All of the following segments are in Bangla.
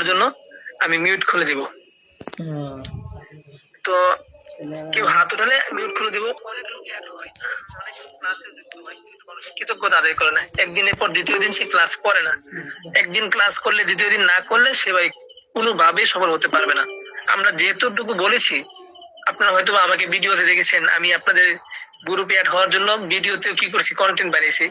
হওয়ার জন্য আমি মিউট খুলে দিব। তো কেউ হাত উঠালে মিউট খুলে দিব। অনেক লোক অ্যাড হয়, অনেক ক্লাসে যুক্ত হয়, কিন্তু মানুষ কৃতজ্ঞতা আদায় করে না। একদিনের পর দ্বিতীয় দিন সে ক্লাস করে না। একদিন ক্লাস করলে দ্বিতীয় দিন না করলে সে ভাই কোনোভাবেই সফল হতে পারবে না। আমরা যেটুকু বলেছি, আপনারা হয়তো আমাকে ভিডিওতে দেখেছেন, আমি আপনাদের গ্রুপে অ্যাড হওয়ার জন্য ভিডিওতে কি করছি, কন্টেন্ট বানিয়েছি।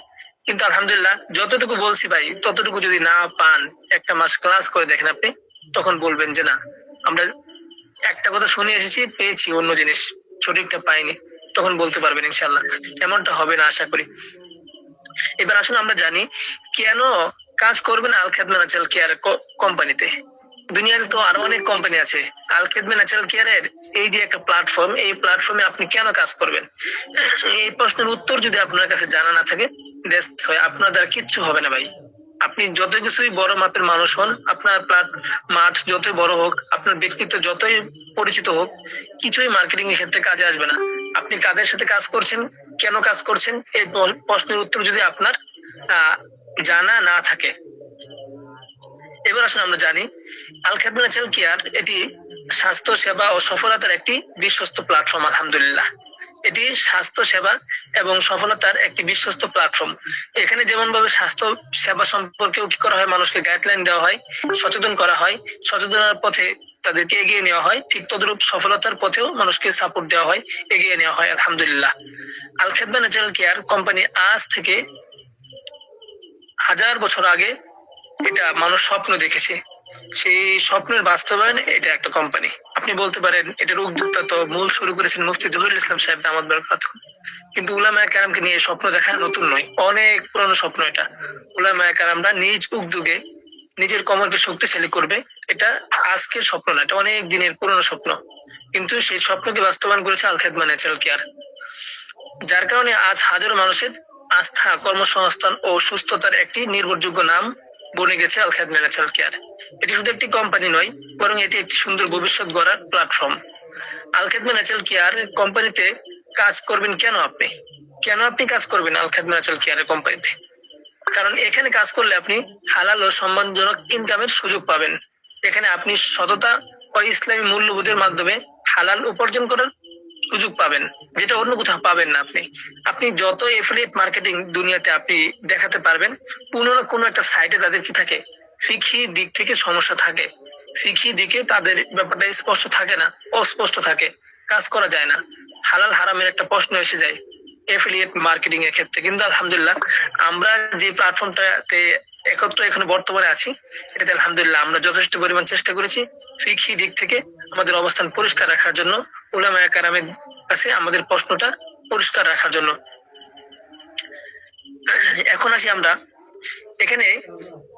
কিন্তু আলহামদুলিল্লাহ যতটুকু বলছি ভাই, ততটুকু যদি না পান, একটা মাস ক্লাস করে দেখেন আপনি, তখন বলবেন যে না, আমরা একটা কথা শুনে এসেছি, পেয়েছি অন্য জিনিস, সঠিকটা পাইনি। তখন বলতে পারবেন ইনশাআল্লাহ। এমনটা হবে না আশা করি। এবার আসুন আমরা জানি কেন কাজ করবেন আল খেদমা ন্যাচারাল কেয়ার কোম্পানিতে। দুনিয়াতে তো আরো অনেক কোম্পানি আছে। আল খেদমা ন্যাচারাল কেয়ারের এই যে একটা প্ল্যাটফর্ম, এই প্ল্যাটফর্মে আপনি কেন কাজ করবেন? এই প্রশ্নের উত্তর যদি আপনার কাছে জানা না থাকে, আপনার দ্বারা কিচ্ছু হবে না ভাই। আপনি যত কিছুই বড় মাপের মানুষ হন, আপনার মাঠ যতই বড় হোক, আপনার ব্যক্তিত্ব যতই পরিচিত হোক, কিছুই মার্কেটিং এর ক্ষেত্রে কাজে আসবে না। আপনি কাদের সাথে কাজ করছেন, কেন কাজ করছেন, এই প্রশ্নের উত্তর যদি আপনার জানা না থাকে। এবার আসলে আমরা জানি আল খেদমা ন্যাচারাল কেয়ার এটি স্বাস্থ্য সেবা ও সফলতার একটি বিশ্বস্ত প্ল্যাটফর্ম। আলহামদুলিল্লাহ, এটি স্বাস্থ্য সেবা এবং সফলতার একটি বিশ্বস্ত প্ল্যাটফর্ম। এখানে যেমন ভাবে স্বাস্থ্য সেবা সম্পর্কেও কি করা হয়, মানুষকে গাইডলাইন দেওয়া হয়, সচেতন করা হয়, সচেতনার পথে তাদেরকে এগিয়ে নেওয়া হয়, ঠিক তদ্রূপ সফলতার পথেও মানুষকে সাপোর্ট দেওয়া হয়, এগিয়ে নেওয়া হয়। আলহামদুলিল্লাহ, আল খেদমা ন্যাচারাল কেয়ার কোম্পানি আজ থেকে 1000 বছর আগে এটা মানুষ স্বপ্ন দেখেছে, সেই স্বপ্নের বাস্তবায়ন এটা একটা কোম্পানি। আপনি বলতে পারেন এটার উদ্যোক্তা তো মূল শুরু করেছেন মুফতি জহুরুল ইসলাম সাহেব দামাত বরকাতুহু। কিন্তু উলামায়ে কেরামকে নিয়ে স্বপ্ন দেখা নতুন নয়, অনেক পুরনো স্বপ্ন এটা। উলামায়ে কেরামরা নিজ উদ্যোগে নিজের কমরকে শক্তিশালী করবে, এটা আজকের স্বপ্ন না, এটা অনেক দিনের পুরনো স্বপ্ন। কিন্তু সেই স্বপ্নকে বাস্তবায়ন করেছে আল খেদমা ন্যাচারাল কেয়ার, যার কারণে আজ হাজারো মানুষের আস্থা, কর্মসংস্থান ও সুস্থতার একটি নির্ভরযোগ্য নাম বনে গেছে আল খেদমা ন্যাচারাল কেয়ার। এটি শুধু একটি কোম্পানি নয়, বরং এটি একটি সুন্দর ভবিষ্যৎ গড়ার প্ল্যাটফর্ম। আল খেদমা ন্যাচারাল কেয়ার কোম্পানিতে কাজ করবেন কেন আপনি? কেন আপনি কাজ করবেন আল খেদমা ন্যাচারাল কেয়ার কোম্পানিতে? কারণ এখানে কাজ করলে আপনি হালাল ও সম্মানজনক ইনকামের সুযোগ পাবেন। এখানে আপনি সততা ও ইসলামী মূল্যবোধের মাধ্যমে হালাল উপার্জন করার সুযোগ পাবেন, যেটা অন্য কোথাও পাবেন না। আপনি যত এফিলিয়েট মার্কেটিং দুনিয়াতে আপনি দেখাতে পারবেন, কোনো না কোনো একটা সাইটে তাদের কি থাকে, ফিকহি দিক থেকে সমস্যা থাকে, ফিকহি দিকে তাদের ব্যাপারটা স্পষ্ট থাকে না, অস্পষ্ট থাকে, কাজ করা যায় না, হালাল হারামের একটা প্রশ্ন এসে যায় এফিলিয়েট মার্কেটিং এর ক্ষেত্রে। কিন্তু আলহামদুলিল্লাহ আমরা যে প্ল্যাটফর্মটাতে একত্র এখানে বর্তমানে আছি, এটাতে আলহামদুলিল্লাহ আমরা যথেষ্ট পরিমাণ চেষ্টা করেছি ফিকহি দিক থেকে আমাদের অবস্থান পরিষ্কার রাখার জন্য, উলামায়ে কেরামের কাছে আমাদের প্রশ্নটা পরিষ্কার রাখার জন্য। এখন আসি আমরা, এখানে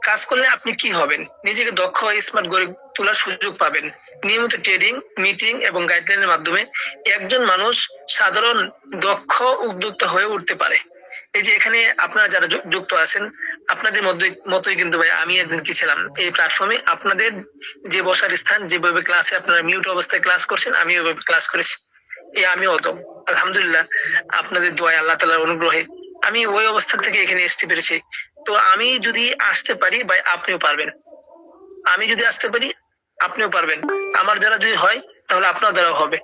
কাজ করলে আপনি কি হবেন? নিজেকে দক্ষ ও স্মার্ট গড়ে তোলার সুযোগ পাবেন। নিয়মিত ট্রেডিং, মিটিং এবং গাইডলাইনের মাধ্যমে একজন মানুষ সাধারণ দক্ষ উদ্যোক্তা হয়ে উঠতে পারে। এই যে এখানে আপনারা যারা যুক্ত আছেন, আপনাদের মতোই কিন্তু ভাই আমি একদিন কি ছিলাম এই প্ল্যাটফর্মে। আপনাদের যে বসার স্থান, যেভাবে ক্লাসে আপনারা মিউট অবস্থায় ক্লাস করছেন, আমি ওইভাবে ক্লাস করেছি। আমিও তো আলহামদুলিল্লাহ আপনাদের দোয়ায়, আল্লাহ তাআলার অনুগ্রহে আমি ওই অবস্থা থেকে এখানে আসতে পেরেছি। তো আমি যদি আসতে পারি ভাই, আপনিও পারবেন। আমি যদি আসতে পারি, আপনিও পারবেন। আমার দ্বারা যদি হয়, তাহলে আপনার দ্বারাও হবে।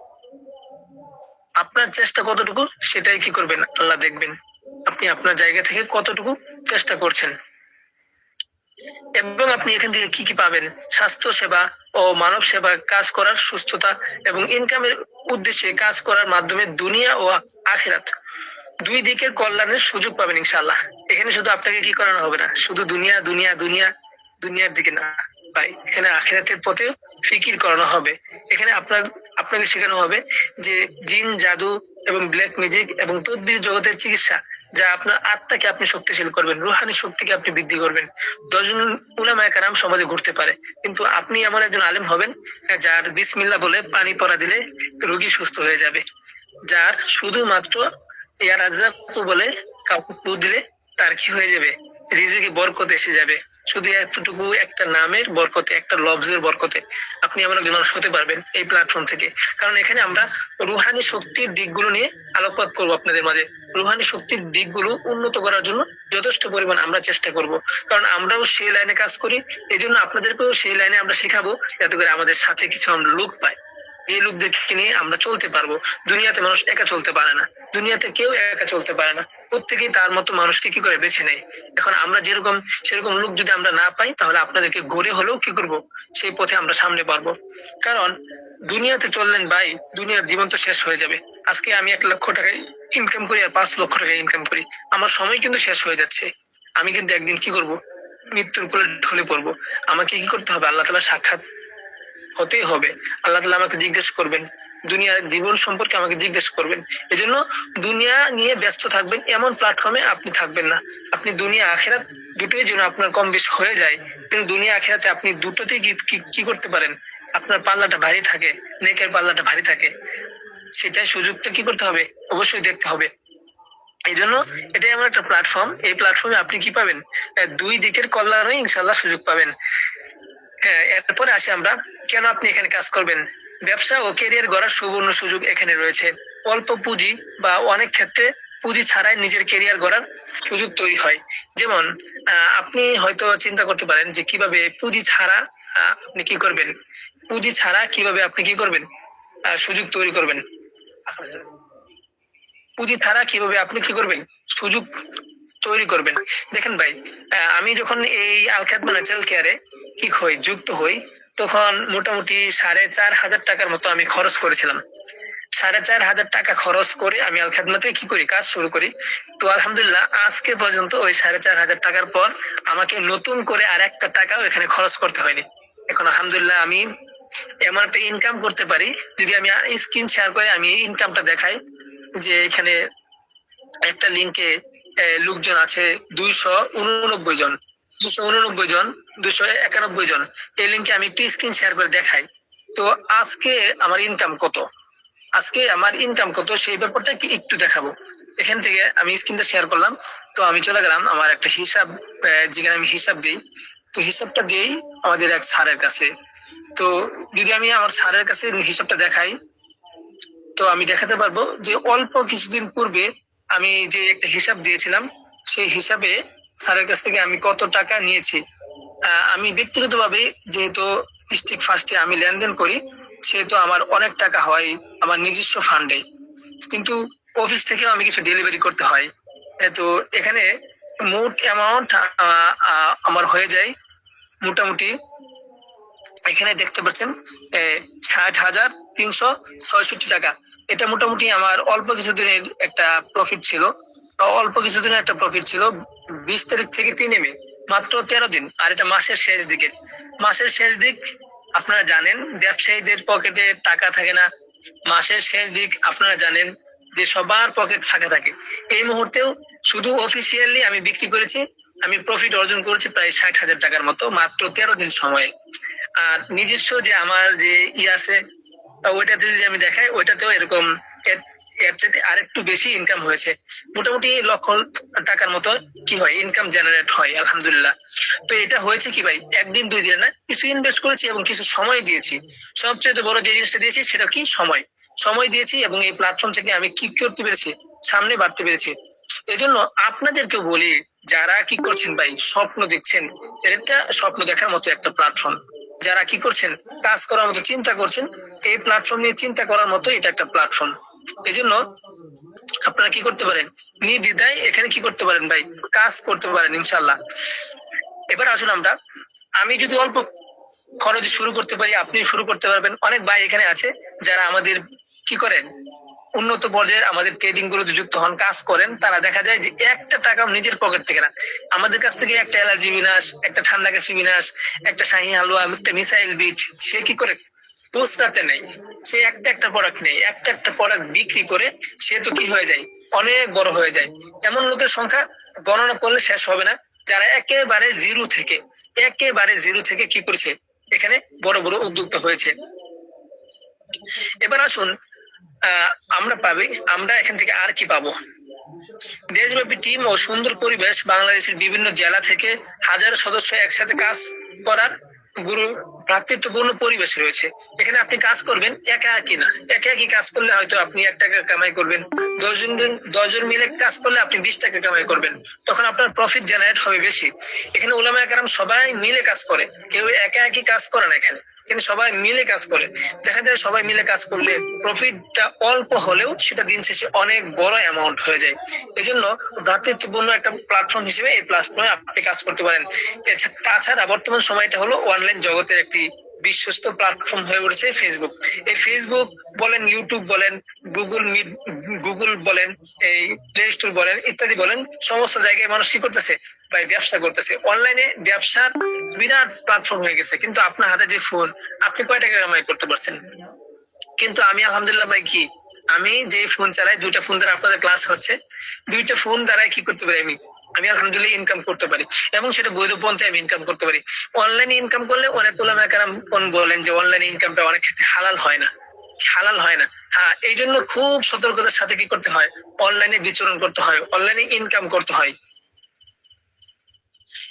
আপনার চেষ্টা কতটুকু সেটাই কি করবেন, আল্লাহ দেখবেন আপনি আপনার জায়গা থেকে কতটুকু চেষ্টা করছেন। এবং আপনি এখান থেকে কি কি পাবেন? স্বাস্থ্য সেবা ও মানব সেবা কাজ করার সুস্থতা এবং ইনকামের উদ্দেশ্যে কাজ করার মাধ্যমে দুনিয়া ও আখিরাত দুই দিকের কল্যাণের সুযোগ পাবেন ইনশাআল্লাহ। এখানে শুধু আপনাকে কি করানো হবে না, শুধু দুনিয়া দুনিয়া দুনিয়া দুনিয়ার দিকে না ভাই, এখানে আখিরাতের পথে ফিকির করানো হবে। এখানে আপনাকে শেখানো হবে যে জিন, জাদু এবং ব্ল্যাক ম্যাজিক এবং তদবির জগতের চিকিৎসা, যা আপনার আত্মাকে আপনি শক্তিশালী করবেন, রুহানি শক্তিকে আপনি বৃদ্ধি করবেন। 10 জন উলামায়ে কেরাম সমাজে ঘুরতে পারে, কিন্তু আপনি এমন একজন আলেম হবেন যার বিসমিল্লাহ বলে পানি পড়া দিলে রোগী সুস্থ হয়ে যাবে, যার শুধুমাত্র ইয়া রাজ্জাক বলে কাউকে ফু দিলে তার কি হয়ে যাবে, রিজিকে বরকত এসে যাবে। শুধু এতটুকু একটা নামের বরকতে, একটা লফজের বরকতে আপনি এমন একজন মানুষ হতে পারবেন এই প্ল্যাটফর্ম থেকে। কারণ এখানে আমরা রুহানি শক্তির দিকগুলো নিয়ে আলোকপাত করবো আপনাদের মাঝে। রুহানি শক্তির দিকগুলো উন্নত করার জন্য যথেষ্ট পরিমাণ আমরা চেষ্টা করব। কারণ আমরাও সেই লাইনে কাজ করি, এই জন্য আপনাদেরকেও সেই লাইনে আমরা শেখাবো, যাতে করে আমাদের সাথে কিছু আমরা লোক পাই। এই লোকদেরকে নিয়ে আমরা চলতে পারবো। দুনিয়াতে মানুষ একা চলতে পারে না, দুনিয়াতে কেউ একা চলতে পারে না, প্রত্যেকেই তার মতো মানুষকে কি করে বেছে নেয়। এখন আমরা যেরকম সেরকম লোক যদি আমরা না পাই, তাহলে আপনাদেরকে গড়ে হলেও কি করব, সেই পথে আমরা সামনে পারবো। কারণ দুনিয়াতে চললেন ভাই, দুনিয়ার জীবন তো শেষ হয়ে যাবে। আজকে আমি 1 লক্ষ টাকা ইনকাম করি আর 5 লক্ষ টাকা ইনকাম করি, আমার সময় কিন্তু শেষ হয়ে যাচ্ছে। আমি কিন্তু একদিন কি করব, মৃত্যুর কোলে ঢলে পড়বো। আমাকে কি করতে হবে, আল্লাহ তাআলার সাক্ষাৎ হতেই হবে। আল্লাহ তাআলা আমাকে জিজ্ঞেস করবেন, দুনিয়ার জীবন সম্পর্কে আমাকে জিজ্ঞেস করবেন। এজন্য দুনিয়া নিয়ে ব্যস্ত থাকবেন এমন প্ল্যাটফর্মে আপনি থাকবেন না। আপনি দুনিয়া আখিরাত দুটোই যেন আপনার কম বেশি হয়ে যায়, কিন্তু দুনিয়া আখিরাতে আপনি দুটোতেই কি করতে পারেন, আপনার পাল্লাটা ভারী থাকে, নেকের পাল্লাটা ভারী থাকে। সেটাই সুযোগটা কি করতে হবে, অবশ্যই দেখতে হবে। এই জন্য এটাই এমন একটা প্ল্যাটফর্ম, এই প্ল্যাটফর্মে আপনি কি পাবেন, দুই দিকের কল্যাণে ইনশাআল্লাহ সুযোগ পাবেন। হ্যাঁ, এরপরে আসি আমরা, কেন আপনি এখানে কাজ করবেন। ব্যবসা ও ক্যারিয়ার গড়ার সুবর্ণ সুযোগ এখানে রয়েছে। অল্প পুঁজি বা অনেক ক্ষেত্রে পুঁজি ছাড়াই নিজের ক্যারিয়ার গড়ার সুযোগ তৈরি হয়। যেমন আপনি হয়তো চিন্তা করতে পারেন যে কিভাবে পুঁজি ছাড়া আপনি কি করবেন, পুঁজি ছাড়া কিভাবে আপনি কি করবেন, সুযোগ তৈরি করবেন। পুঁজি ছাড়া কিভাবে আপনি কি করবেন, সুযোগ তৈরি করবেন। দেখেন ভাই, আমি যখন এই আল খাদমা ন্যাচারাল কেয়ারে কি হই, যুক্ত হই, তখন মোটামুটি 4,500 টাকার মতো আমি খরচ করেছিলাম। 4,500 টাকা খরচ করে আমি আল খাদমাতে কি করি, কাজ শুরু করি। তো আলহামদুলিল্লাহ আজকে পর্যন্ত ওই 4,500 টাকার পর আমাকে নতুন করে আর একটা টাকাও এখানে খরচ করতে হয়নি। এখন আলহামদুলিল্লাহ আমি এমন একটা ইনকাম করতে পারি। যদি আমি স্ক্রিন শেয়ার করে আমি ইনকামটা দেখাই, যে এখানে একটা লিঙ্কে লোকজন আছে 289 জন, 289 জন, 291 জন। এই লিঙ্কে আমি একটু স্ক্রিন শেয়ার করে দেখাই। তো আজকে আমার ইনকাম কত, আজকে আমার ইনকাম কত সেই ব্যাপারটা কি একটু দেখাবো। এখান থেকে আমি স্ক্রিনটা শেয়ার করলাম। তো আমি চলে গেলাম আমার একটা হিসাব, যেখানে আমি হিসাব দিই। তো হিসাবটা দিই আমাদের এক স্যারের কাছে। তো যদি আমি আমার স্যারের কাছে হিসাবটা দেখাই, তো আমি দেখাতে পারবো যে অল্প কিছুদিন পূর্বে আমি যে একটা হিসাব দিয়েছিলাম, সেই হিসাবে স্যারের কাছ থেকে আমি কত টাকা নিয়েছি। আমি ব্যক্তিগতভাবে যেহেতু স্টিক ফার্স্টে আমি লেনদেন করি, সেহেতু আমার অনেক টাকা হয় আমার নিজস্ব ফান্ডে, কিন্তু অফিস থেকেও আমি কিছু ডেলিভারি করতে হয়। তো এখানে মোট অ্যামাউন্ট আমার হয়ে যায় মোটামুটি, এখানে দেখতে পাচ্ছেন 60,366 টাকা। এটা মোটামুটি আমার অল্প কিছুদিনের একটা প্রফিট ছিল, অল্প কিছুদিনের একটা প্রফিট ছিল। 20 তারিখ থেকে 3 মে, মাত্র 13 দিন। আর এটা মাসের শেষ দিকে, মাসের শেষ দিক আপনারা জানেন ব্যবসায়ীদের পকেটে টাকা থাকে না। মাসের শেষ দিক আপনারা জানেন যে সবার পকেট ফাঁকা থাকে। এই মুহূর্তেও শুধু অফিসিয়ালি আমি বিক্রি করেছি, আমি প্রফিট অর্জন করেছি প্রায় 60,000 টাকার মতো মাত্র 13 দিন সময়ে। আর নিজস্ব যে আমার যে আছে, ওইটাতে যদি আমি দেখাই, ওইটাতেও এরকম এর চাইতে আরেকটু বেশি ইনকাম হয়েছে। মোটামুটি লক্ষ টাকার মতো কি হয়, ইনকাম জেনারেট হয় আলহামদুলিল্লাহ। তো এটা হয়েছে কি ভাই, একদিন দুই দিন না, কিছু ইনভেস্ট করেছি এবং কিছু সময় দিয়েছি। সবচেয়ে বড় যে জিনিসটা দিয়েছি সেটা কি, সময়। সময় দিয়েছি এবং এই প্ল্যাটফর্ম থেকে আমি কি করতে পেরেছি, সামনে বাড়তে পেরেছি। এজন্য আপনাদেরকে বলি, যারা কি করছেন ভাই, স্বপ্ন দেখছেন, এটা স্বপ্ন দেখার মতো একটা প্ল্যাটফর্ম। যারা কি করছেন, কাজ করার মতো চিন্তা করছেন, এই প্ল্যাটফর্ম নিয়ে চিন্তা করার মতো এটা একটা প্ল্যাটফর্ম। এই জন্য আপনারা কি করতে পারেন, নির্দ্বিধায় এখানে কি করতে পারেন ভাই, কাজ করতে পারেন ইনশাল্লাহ। এবার আসুন আমরা, আমি যদি অল্প খরচে শুরু করতে পারি, আপনি শুরু করতে পারবেন। অনেক ভাই এখানে আছে যারা আমাদের কি করেন, উন্নত পর্যায়ে আমাদের ট্রেডিং গুলোতে যুক্ত হন, কাজ করেন। তারা দেখা যায় যে একটা টাকা নিজের পকেট থেকে না, আমাদের কাছ থেকে একটা অ্যালার্জি বিনাশ, একটা ঠান্ডা কাশি বিনাশ, একটা শাহী হালুয়া, একটা মিসাইল বিট, সে কি করে পোস্টাতে নেই, সে একটা প্রোডাক্ট নেই, একটা প্রোডাক্ট বিক্রি করে সে তো কি হয়ে যায়, অনেক বড় হয়ে যায়। এমন লোকের সংখ্যা গণনা করলে শেষ হবে না, যারা একেবারে জিরো থেকে কি করছে, এখানে বড় বড় উদ্যোক্তা হয়েছে। এবার আসুন আমরা এখান থেকে আর কি পাবো। দেশব্যাপী টিম ও সুন্দর পরিবেশ, বাংলাদেশের বিভিন্ন জেলা থেকে হাজার সদস্য একসাথে কাজ করার গুরু ভ্রাতৃত্বপূর্ণ পরিবেশ রয়েছে। এখানে আপনি কাজ করবেন একা একই না, একা একই কাজ করলে হয়তো আপনি 1 টাকা কামাই করবেন, 10 জন মিলে কাজ করলে আপনি 20 টাকা কামাই করবেন, তখন আপনার প্রফিট জেনারেট হবে বেশি। এখানে উলামায়ে কেরাম সবাই মিলে কাজ করে, কেউ একা একই কাজ করে না এখানে, কিন্তু সবাই মিলে কাজ করে। দেখা যায় সবাই মিলে কাজ করলে প্রফিটটা অল্প হলেও সেটা দিন শেষে অনেক বড় অ্যামাউন্ট হয়ে যায়। এজন্য ভ্রাতৃত্বপূর্ণ একটা প্ল্যাটফর্ম হিসেবে এই প্ল্যাটফর্মে আপনি কাজ করতে পারেন। তাছাড়া বর্তমান সময়টা হলো অনলাইন জগতের একটি বিশ্বস্ত প্ল্যাটফর্ম হয়ে উঠেছে ফেসবুক। এই ফেসবুক বলেন, ইউটিউব বলেন, গুগল বলেন, এই প্লে স্টোর বলেন, ইত্যাদি বলেন, সমস্ত জায়গায় মানুষ কি করতেছে ভাই, ব্যবসা করতেছে। অনলাইনে ব্যবসার বিরাট প্ল্যাটফর্ম হয়ে গেছে, কিন্তু আপনার হাতে যে ফোন, আপনি কয় টাকা কামাই করতে পারছেন? কিন্তু আমি আলহামদুলিল্লাহ ভাই, কি আমি যে ফোন চালাই, 2টা ফোন দ্বারা আপনাদের ক্লাস হচ্ছে, 2টা ফোন দ্বারাই কি করতে পারি, আমি আলহামদুলিল্লাহ ইনকাম করতে পারি, এবং সেটা বৈধ পন্থায় আমি ইনকাম করতে পারি। অনলাইনে ইনকাম করলে অনেক উলামায়ে কেরাম বলেন যে অনলাইনে ইনকামটা অনেক ক্ষেত্রে হালাল হয় না, হালাল হয় না। হ্যাঁ, এই জন্য খুব সতর্কতার সাথে কি করতে হয়, অনলাইনে বিচরণ করতে হয়, অনলাইনে ইনকাম করতে হয়।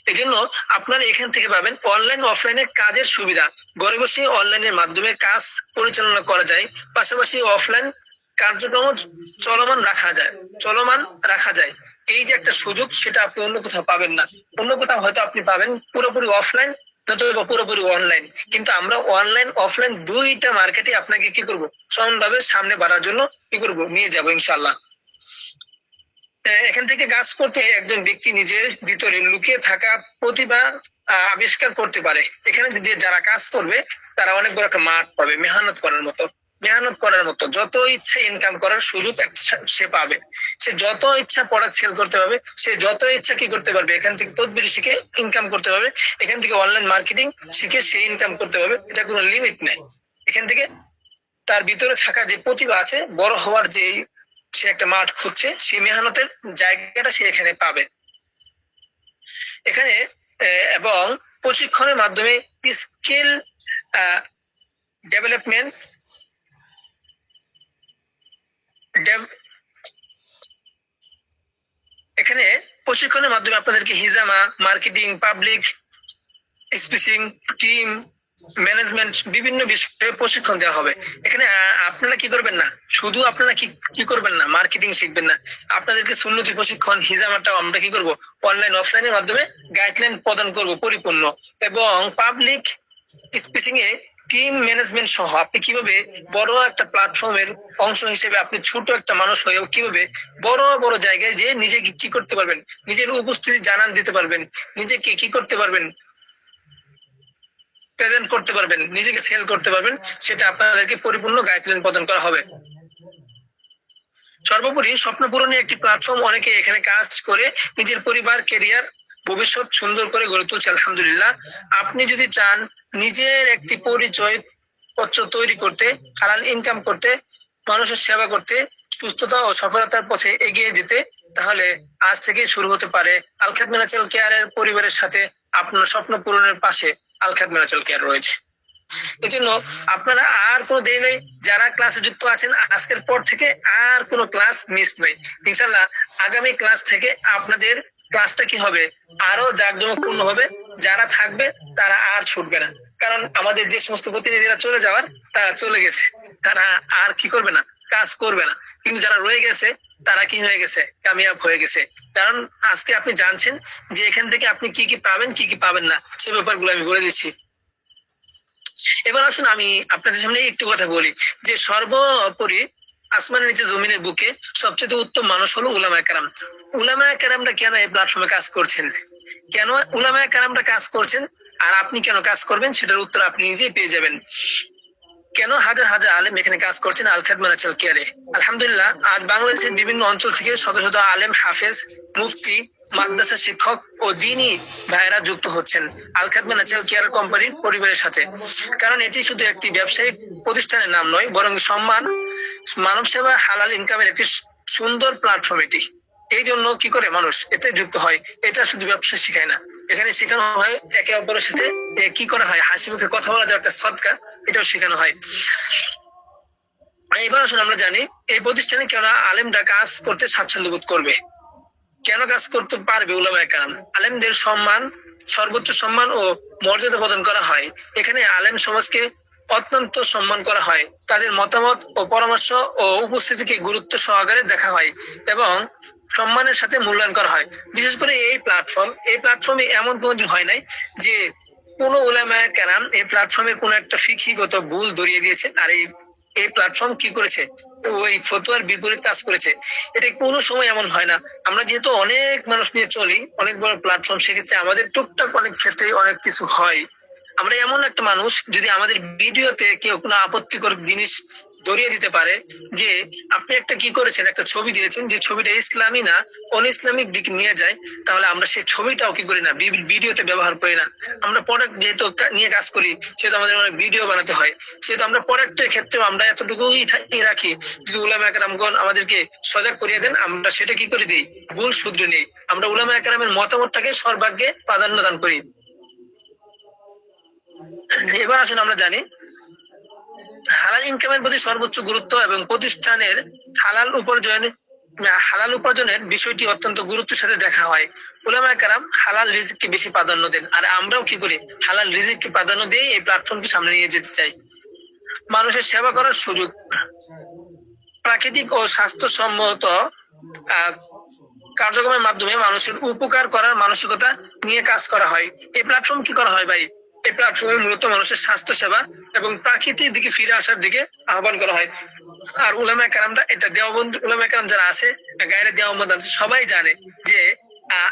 এই জন্য আপনারা এখান থেকে পাবেন অনলাইন অফলাইনে কাজের সুবিধা। ঘরে বসে অনলাইনের মাধ্যমে কাজ পরিচালনা করা যায়, পাশাপাশি অফলাইন কার্যক্রম চলমান রাখা যায়। এই যে একটা সুযোগ, সেটা আপনি অন্য কোথাও পাবেন না। অন্য কোথাও হয়তো আপনি পাবেন পুরোপুরি অফলাইন, নতুবা পুরোপুরি অনলাইন, কিন্তু আমরা অনলাইন অফলাইন 2টা মার্কেটে আপনাকে কি করব, সমানভাবে সামনে বাড়ার জন্য কি করব, নিয়ে যাব ইনশাআল্লাহ। এখান থেকে কাজ করতে একজন ব্যক্তি নিজের ভিতরে লুকিয়ে থাকা প্রতিভা আবিষ্কার করতে পারে। এখানে যে যারা কাজ করবে তারা অনেক বড় একটা মাঠ পাবে মেহনত করার মতো। যত ইচ্ছা ইনকাম করার সুযোগ সে পাবে। সে যত ইচ্ছা প্রোডাক্ট সেল করতে পারবে, সে যত ইচ্ছা কি করতে পারবে, এখান থেকে তদবির শিখে ইনকাম করতে পারবে, এখান থেকে অনলাইন মার্কেটিং শিখে সে ইনকাম করতে পারবে। এটা কোনো লিমিট নাই। এখান থেকে তার ভিতরে থাকা যে প্রতিভা আছে, বড় হওয়ার যে সে একটা মাঠ খুঁজছে, সেই মেহনতের জায়গাটা সে এখানে পাবে। এখানে এবং প্রশিক্ষণের মাধ্যমে স্কিল ডেভেলপমেন্ট, এখানে প্রশিক্ষণের মাধ্যমে আপনাদেরকে হিজামা, marketing, public speaking, team management, বিভিন্ন বিষয়ে প্রশিক্ষণ দেওয়া হবে। এখানে আপনারা কি করবেন না, শুধু আপনারা কি করবেন না, মার্কেটিং শিখবেন না, আপনাদেরকে সুন্নতি প্রশিক্ষণ, হিজামাটাও আমরা কি করব, অনলাইন অফলাইনের মাধ্যমে গাইডলাইন প্রদান করব পরিপূর্ণ। এবং পাবলিক স্পিকিং এ টিম ম্যানেজমেন্ট সহ আপনি কিভাবে বড় একটা প্ল্যাটফর্মের অংশ হিসেবে আপনি ছোট একটা মানুষ হয়েও কিভাবে বড় বড় জায়গায় যে নিজেকে কি করতে পারবেন, নিজের উপস্থিতি জানান দিতে পারবেন, নিজেকে কি করতে পারবেন, প্রেজেন্ট করতে পারবেন, নিজেকে সেল করতে পারবেন, সেটা আপনাদেরকে পরিপূর্ণ গাইডলাইন প্রদান করা হবে। সর্বোপরি স্বপ্ন পূরণের একটি প্ল্যাটফর্ম। অনেকে এখানে কাজ করে নিজের পরিবার, ক্যারিয়ার, ভবিষ্যৎ সুন্দর করে গড়ে তুলছে আলহামদুলিল্লাহ। আপনি যদি চান নিজের একটি পরিচয় পত্র তৈরি করতে, হালাল ইনকাম করতে, মানুষের সেবা করতে, সুস্থতা ও সফলতার পথে এগিয়ে যেতে, তাহলে আজ থেকে শুরু হতে পারে আল খাদমা ন্যাচারাল কেয়ারের পরিবারের সাথে আপনার স্বপ্ন পূরণের পাশে আল খাদমা ন্যাচারাল কেয়ার রয়েছে। এই জন্য আপনারা আর কোনো দেরি নেই, যারা ক্লাসে যুক্ত আছেন আজকের পর থেকে আর কোনো ক্লাস মিস নেই ইনশাল্লাহ। আগামী ক্লাস থেকে আপনাদের ক্লাসটা কি হবে, আরো জাঁকজমকপূর্ণ হবে। যারা থাকবে তারা আর ছুটবে না, কারণ আমাদের যে সমস্ত প্রতিনিধিরা চলে যাওয়ার তারা চলে গেছে, তারা আর কি করবে না, কাজ করবে না। কিন্তু যারা রয়ে গেছে তারা কি হয়ে গেছে, কামিয়াব হয়ে গেছে। কারণ আজকে আপনি জানছেন যে এখান থেকে আপনি কি কি পাবেন, কি কি পাবেন না, সে ব্যাপারগুলো আমি বলে দিচ্ছি। এবার আসুন আমি আপনাদের সামনে একটু কথা বলি যে সর্বোপরি আসমানের নিচে জমিনের বুকে সবচেয়ে উত্তম মানুষ হলো উলামায়ে কেরাম। উলামায়ে কেরামরা কেন এই প্ল্যাটফর্মে কাজ করছেন, কেন উলামায়ে কেরামরা কাজ করছেন, আর আপনি কেন কাজ করবেন, সেটার উত্তর আপনি নিজেই পেয়ে যাবেন। কেন হাজার হাজার আলেম এখানে কাজ করছেন আল খাদমা ন্যাচারাল কেয়ারে। আলহামদুলিল্লাহ, আজ বাংলাদেশের বিভিন্ন অঞ্চল থেকে শত শত আলেম, হাফেজ, মুফতি, মাদ্রাসা শিক্ষক ও দ্বীনি ভাইরা যুক্ত হচ্ছেন আল খাদমা ন্যাচারাল কেয়ার কোম্পানির পরিবারের সাথে। কারণ এটি শুধু একটি ব্যবসায়িক প্রতিষ্ঠানের নাম নয়, বরং সম্মান, মানব সেবা, হালাল ইনকামের একটি সুন্দর প্ল্যাটফর্ম এটি। এই জন্য কি করে মানুষ এতে যুক্ত হয়। এটা শুধু ব্যবসা শেখায় না, এখানে শেখানো হয় একে অপরের সাথে কি করা হয়, হাসি মুখে কথা বলা, যে একটা সদকা, এটাও শেখানো হয়। এবার আসলে আমরা জানি এই প্রতিষ্ঠানে কেন আলেমরা কাজ করতে স্বাচ্ছন্দ্য বোধ করবে, কেন কাজ করতে পারবে উলামায়ে কেরাম। আলেমদের সম্মান, সর্বোচ্চ সম্মান ও মর্যাদা প্রদান করা হয়। এখানে আলেম সমাজকে অত্যন্ত সম্মান করা হয়, তাদের মতামত ও পরামর্শ ও উপস্থিতিকে গুরুত্ব সহকারে দেখা হয় এবং সম্মানের সাথে মূল্যায়ন করা হয়। বিশেষ করে এই প্ল্যাটফর্মে এমন কোনোদিন হয় নাই যে কোন উলামায়ে কেরাম এই প্ল্যাটফর্মে কোন একটা ফিকহিগত ভুল ধরিয়ে দিয়েছে আর এই প্ল্যাটফর্ম কি করেছে, ওই ফতোয়ার বিপরীত কাজ করেছে। এটা কোনো সময় এমন হয় না। আমরা যেহেতু অনেক মানুষ নিয়ে চলি, অনেক বড় প্ল্যাটফর্ম, সেক্ষেত্রে আমাদের টুকটাক অনেক ক্ষেত্রে অনেক কিছু হয়। আমরা এমন একটা মানুষ, যদি আমাদের ভিডিওতে কেউ কোনো আপত্তিকর জিনিস ধরিয়ে দিতে পারে যে আপনি একটা কি করেছেন, একটা ছবি দিয়েছেন যে ছবিটা ইসলামী না, অন ইসলামিক দিকে নিয়ে যায়, তাহলে আমরা সেই ছবিটাও কি করি না, ভিডিওতে ব্যবহার করি না। আমরা প্রোডাক্ট যেহেতু নিয়ে কাজ করি, সেহেতু আমাদের অনেক ভিডিও বানাতে হয়, সেহেতু আমরা প্রোডাক্টের ক্ষেত্রে আমরা এতটুকুই রাখি। যদি উলামায়ে কেরামগণ আমাদেরকে সজাগ করিয়ে দেন, আমরা সেটা কি করে দিই, ভুল শুধরে নেই। আমরা উলামায়ে কেরামের মতামতটাকে সর্বাগ্যে প্রাধান্য দান করি। এবার আসলে আমরা জানি হালাল ইনকামের প্রতি সর্বোচ্চ গুরুত্ব এবং প্রতিষ্ঠানের হালাল উপার্জনের বিষয়টি অত্যন্ত গুরুত্বের সাথে দেখা হয়। উলামায়ে কেরাম হালাল রিজিককে বেশি প্রাধান্য দেন, আর আমরাও কি করি, হালাল রিজিককে প্রাধান্য দিয়ে এই প্ল্যাটফর্মকে সামনে নিয়ে যেতে চাই। মানুষের সেবা করার সুযোগ, প্রাকৃতিক ও স্বাস্থ্যসম্মত কার্যক্রমের মাধ্যমে মানুষের উপকার করার মানসিকতা নিয়ে কাজ করা হয়। এই প্ল্যাটফর্ম কি করা হয় ভাই, এই প্ল্যাটফর্মে মূলত মানুষের স্বাস্থ্য সেবা এবং প্রাকৃতিক দিকে ফিরে আসার দিকে আহ্বান করা হয়। আর উলামায়ে কেরামরা এটা দেওবন্দ উলামায়ে কেরাম যারা আছে, গায়রে দেওবন্দ আছে, সবাই জানে যে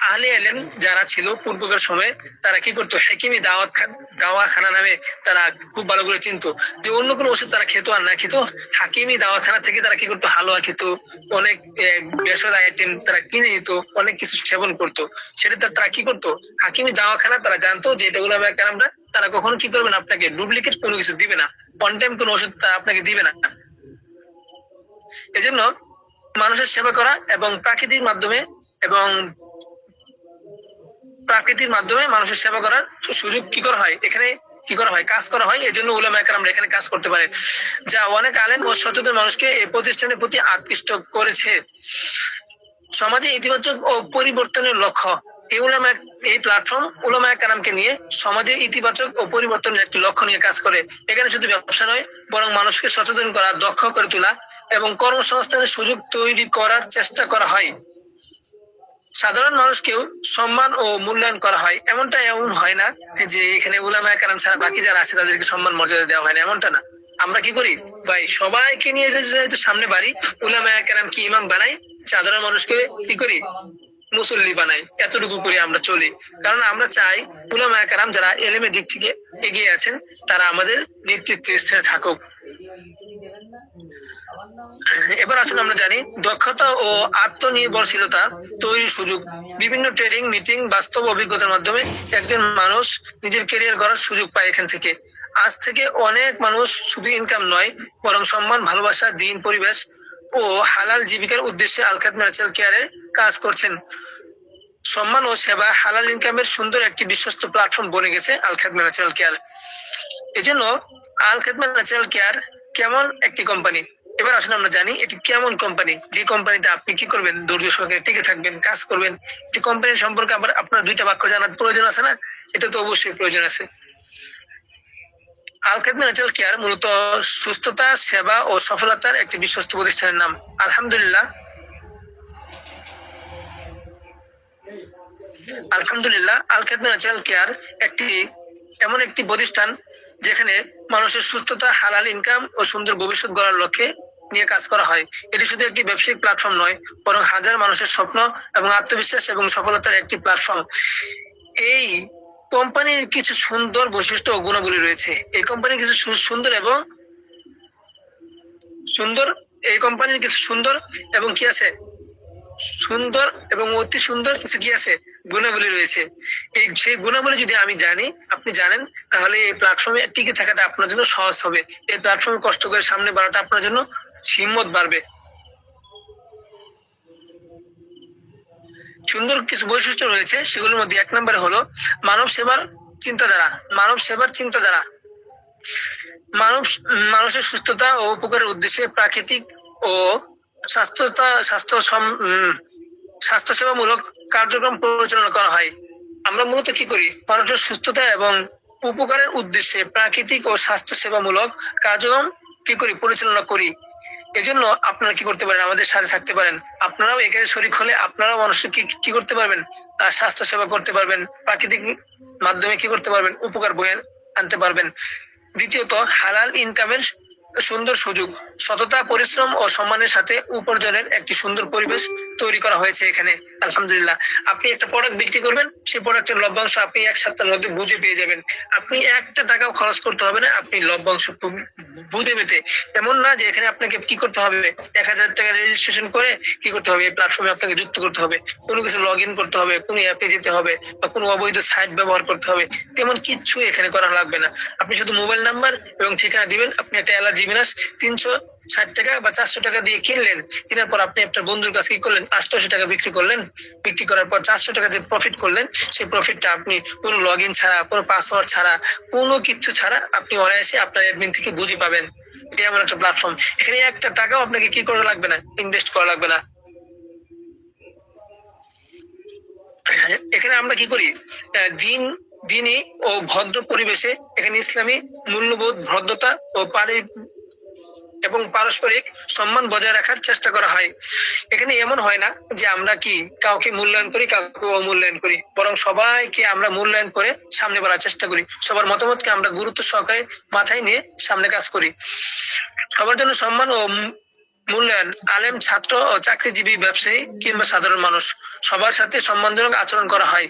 আহলে ইলম যারা ছিল পূর্বকার সময়ে, তারা কি করতো, হাকিমি দাওয়াখানা নামে তারা খুব ভালো করে চিনতো যে অন্য কোনো ওষুধ তারা খেতো আর না খেতো, হাকিমি দাওয়াখানা থেকে তারা কি করতো, হালুয়া খেত, অনেক ভেষজ আইটেম তারা কিনে নিত, অনেক কিছু সেবন করতো। সেটা তারা কি করতো, হাকিমি দাওয়াখানা তারা জানতো যে এটা উলামায়ে কেরামরা তারা কখনো কি করবে না, আপনাকে ডুপ্লিকেট কোনো কিছু দিবে না, অন টাইম কোনো ওষুধ তারা আপনাকে দিবে না। এজন্য মানুষের সেবা করা এবং প্রাকৃতির মাধ্যমে মানুষের সেবা করার সুযোগ কি করা হয়, এখানে কি করা হয়, কাজ করা হয়। এজন্য উলামায়ে কেরামরা এখানে কাজ করতে পারে, যা অনেক আলেম ও সচেতন মানুষকে এই প্রতিষ্ঠানের প্রতি আকৃষ্ট করেছে। সমাজে ইতিবাচক ও পরিবর্তনের লক্ষ্য, এই প্ল্যাটফর্ম উলামায়ে কেরামকে নিয়ে সমাজে ইতিবাচক ও পরিবর্তনের একটি লক্ষ্য নিয়ে কাজ করে। এখানে শুধু ব্যবসা নয়, বরং মানুষকে সচেতন করা, দক্ষ করে তোলা এবং কর্মসংস্থানের সুযোগ তৈরি করার চেষ্টা করা হয়। সাধারণ মানুষকেও সম্মান ও মূল্যায়ন করা হয়। এমন হয় না যে এখানে উলামায়ে কেরাম ছাড়া বাকি যারা আছে তাদেরকে সম্মান মর্যাদা দেওয়া হয় না, এমনটা না। আমরা কি করি ভাই, সবাইকে নিয়ে যেহেতু সামনে বাড়ি, উলামায়ে কেরাম কি ইমাম বানাই, সাধারণ মানুষকে কি করি, মুসল্লি বানাই, এতটুকু করে আমরা চলি। কারণ আমরা চাই উলামায়ে কেরাম যারা ইলমের দিক থেকে এগিয়ে আছেন, তারা আমাদের নেতৃত্ব স্থানে থাকুক। এবার আসলে আমরা জানি দক্ষতা ও আত্মনির্ভরশীলতা তৈরির সুযোগ, বিভিন্ন ট্রেনিং, মিটিং, বাস্তব অভিজ্ঞতার মাধ্যমে একজন মানুষ নিজের ক্যারিয়ার গড়ার সুযোগ পায় এখান থেকে। আজ থেকে অনেক মানুষ শুধু ইনকাম নয়, বরং সম্মান, ভালোবাসা, দিন, পরিবেশ ও হালাল জীবিকার উদ্দেশ্যে আল খাদমা ন্যাচারাল কেয়ারে কাজ করছেন। সম্মান ও সেবা, হালাল ইনকামের সুন্দর একটি বিশ্বস্ত প্ল্যাটফর্ম বনে গেছে আল খাদমা ন্যাচারাল কেয়ার। এজন্য আল খাদমা ন্যাচারাল কেয়ার কেমন একটি কোম্পানি, এবার আসলে আমরা জানি এটি কেমন কোম্পানি, যে কোম্পানিতে আপনি কি করবেন, ধৈর্য সহকারে টিকে থাকবেন, কাজ করবেন। এই কোম্পানির সম্পর্কে আবার আপনার দুইটা বাক্য জানার প্রয়োজন আছে না, এটা তো অবশ্যই প্রয়োজন আছে। আল খাদমা ন্যাচারাল কেয়ার মূলত সুস্থতা, সেবা ও সফলতার একটি বিশ্বস্ত প্রতিষ্ঠানের নাম। আলহামদুলিল্লাহ আল খাদমা ন্যাচারাল কেয়ার এমন একটি প্রতিষ্ঠান যেখানে মানুষের সুস্থতা, হালাল ইনকাম ও সুন্দর ভবিষ্যৎ গড়ার লক্ষ্যে নিয়ে কাজ করা হয়। এটি শুধু একটি ব্যবসায়িক প্ল্যাটফর্ম নয়, বরং হাজার মানুষের স্বপ্ন এবং আত্মবিশ্বাস এবং সফলতার একটি প্ল্যাটফর্ম। এই কোম্পানির কিছু সুন্দর বৈশিষ্ট্য ও গুণাবলী রয়েছে। এই কোম্পানির কিছু সুন্দর এবং কি আছে, সুন্দর এবং অতি সুন্দর কিছু কি আছে, গুণাবলী রয়েছে। সেই গুণাবলী যদি আমি জানি, আপনি জানেন, তাহলে এই প্ল্যাটফর্মে টিকে থাকাটা আপনার জন্য সহজ হবে। এই প্ল্যাটফর্মে কষ্ট করে সামনে বাড়াটা আপনার জন্য হিম্মত বাড়বে। সুন্দর কিছু বৈশিষ্ট্য রয়েছে, সেগুলোর মধ্যে এক নম্বরে হলো মানব সেবার চিন্তাধারা। মানুষ মানুষের সুস্থতা ও উপকারের উদ্দেশ্যে প্রাকৃতিক ও স্বাস্থ্যসেবামূলক কার্যক্রম পরিচালনা করা হয়। আমরা মূলত কি করি? মানুষের সুস্থতা এবং উপকারের উদ্দেশ্যে প্রাকৃতিক ও স্বাস্থ্যসেবামূলক কার্যক্রম কি করি? পরিচালনা করি। এজন্য আপনারা কি করতে পারেন? আমাদের সাথে থাকতে পারেন। আপনারাও এখানে শরীক হলে আপনারাও মানুষের কি করতে পারবেন? স্বাস্থ্য সেবা করতে পারবেন, প্রাকৃতিক মাধ্যমে কি করতে পারবেন? উপকার বয়ে আনতে পারবেন। দ্বিতীয়ত, হালাল ইনকামের সুন্দর সুযোগ, সততা, পরিশ্রম ও সম্মানের সাথে উপার্জনের একটি সুন্দর পরিবেশ তৈরি করা হয়েছে এখানে। আলহামদুলিল্লাহ, আপনি একটা প্রোডাক্ট বিক্রি করবেন, সেই প্রোডাক্টের লভ্যাংশ আপনি এক সপ্তাহের মধ্যে বুঝে পেয়ে যাবেন। আপনি একটা টাকাও খরচ করতে হবে না, আপনি লভ্যাংশ বুঝে পেতে। এমন না যে এখানে আপনাকে কি করতে হবে, 1000 টাকা রেজিস্ট্রেশন করে কি করতে হবে? এই প্ল্যাটফর্মে আপনাকে যুক্ত করতে হবে, কোনো কিছু লগ ইন করতে হবে, কোনো অ্যাপে যেতে হবে, বা কোনো অবৈধ সাইট ব্যবহার করতে হবে, তেমন কিচ্ছু এখানে করা লাগবে না। আপনি শুধু মোবাইল নাম্বার এবং ঠিকানা দিবেন। আপনি একটা অ্যালার্জি মিনাস 360 টাকা বা 400 টাকা দিয়ে কিনলেন, কেনার পর আপনি আপনার বন্ধুর কাছে কি করলেন? 800 টাকা বিক্রি করলেন। বিক্রি করার পর 400 টাকা যে প্রফিট করলেন, সেই প্রফিটটা আপনি কোনো লগ ইন ছাড়া, কোনো পাসওয়ার্ড ছাড়া, কোনো কিছু ছাড়া আপনি অনায়াসে আপনার অ্যাডমিন থেকে বুঝে পাবেন। এটা এমন একটা প্ল্যাটফর্ম, এখানে একটা টাকাও আপনাকে কি করা লাগবে না, ইনভেস্ট করা লাগবে না। এখানে আমরা কি করি? দিনই ও ভদ্র পরিবেশে এখানে ইসলামী মূল্যবোধ, ভদ্রতা ও এবং পারস্পরিক সম্মান বজায় রাখার চেষ্টা করা হয়। এখানে এমন হয় না যে আমরা কি কাউকে মূল্যায়ন করি, কাউকে অমূল্যায়ন করি, বরং সবাইকে আমরা মূল্যায়ন করে সামনে বাড়ার চেষ্টা করি। সবার মতামতকে আমরা গুরুত্ব সহকারে মাথায় নিয়ে সামনে কাজ করি। সবার জন্য সম্মান ও মূল্যায়ন, আলেম, ছাত্র ও চাকরিজীবী, ব্যবসায়ী কিংবা সাধারণ মানুষ, সবার সাথে সম্মানজনক আচরণ করা হয়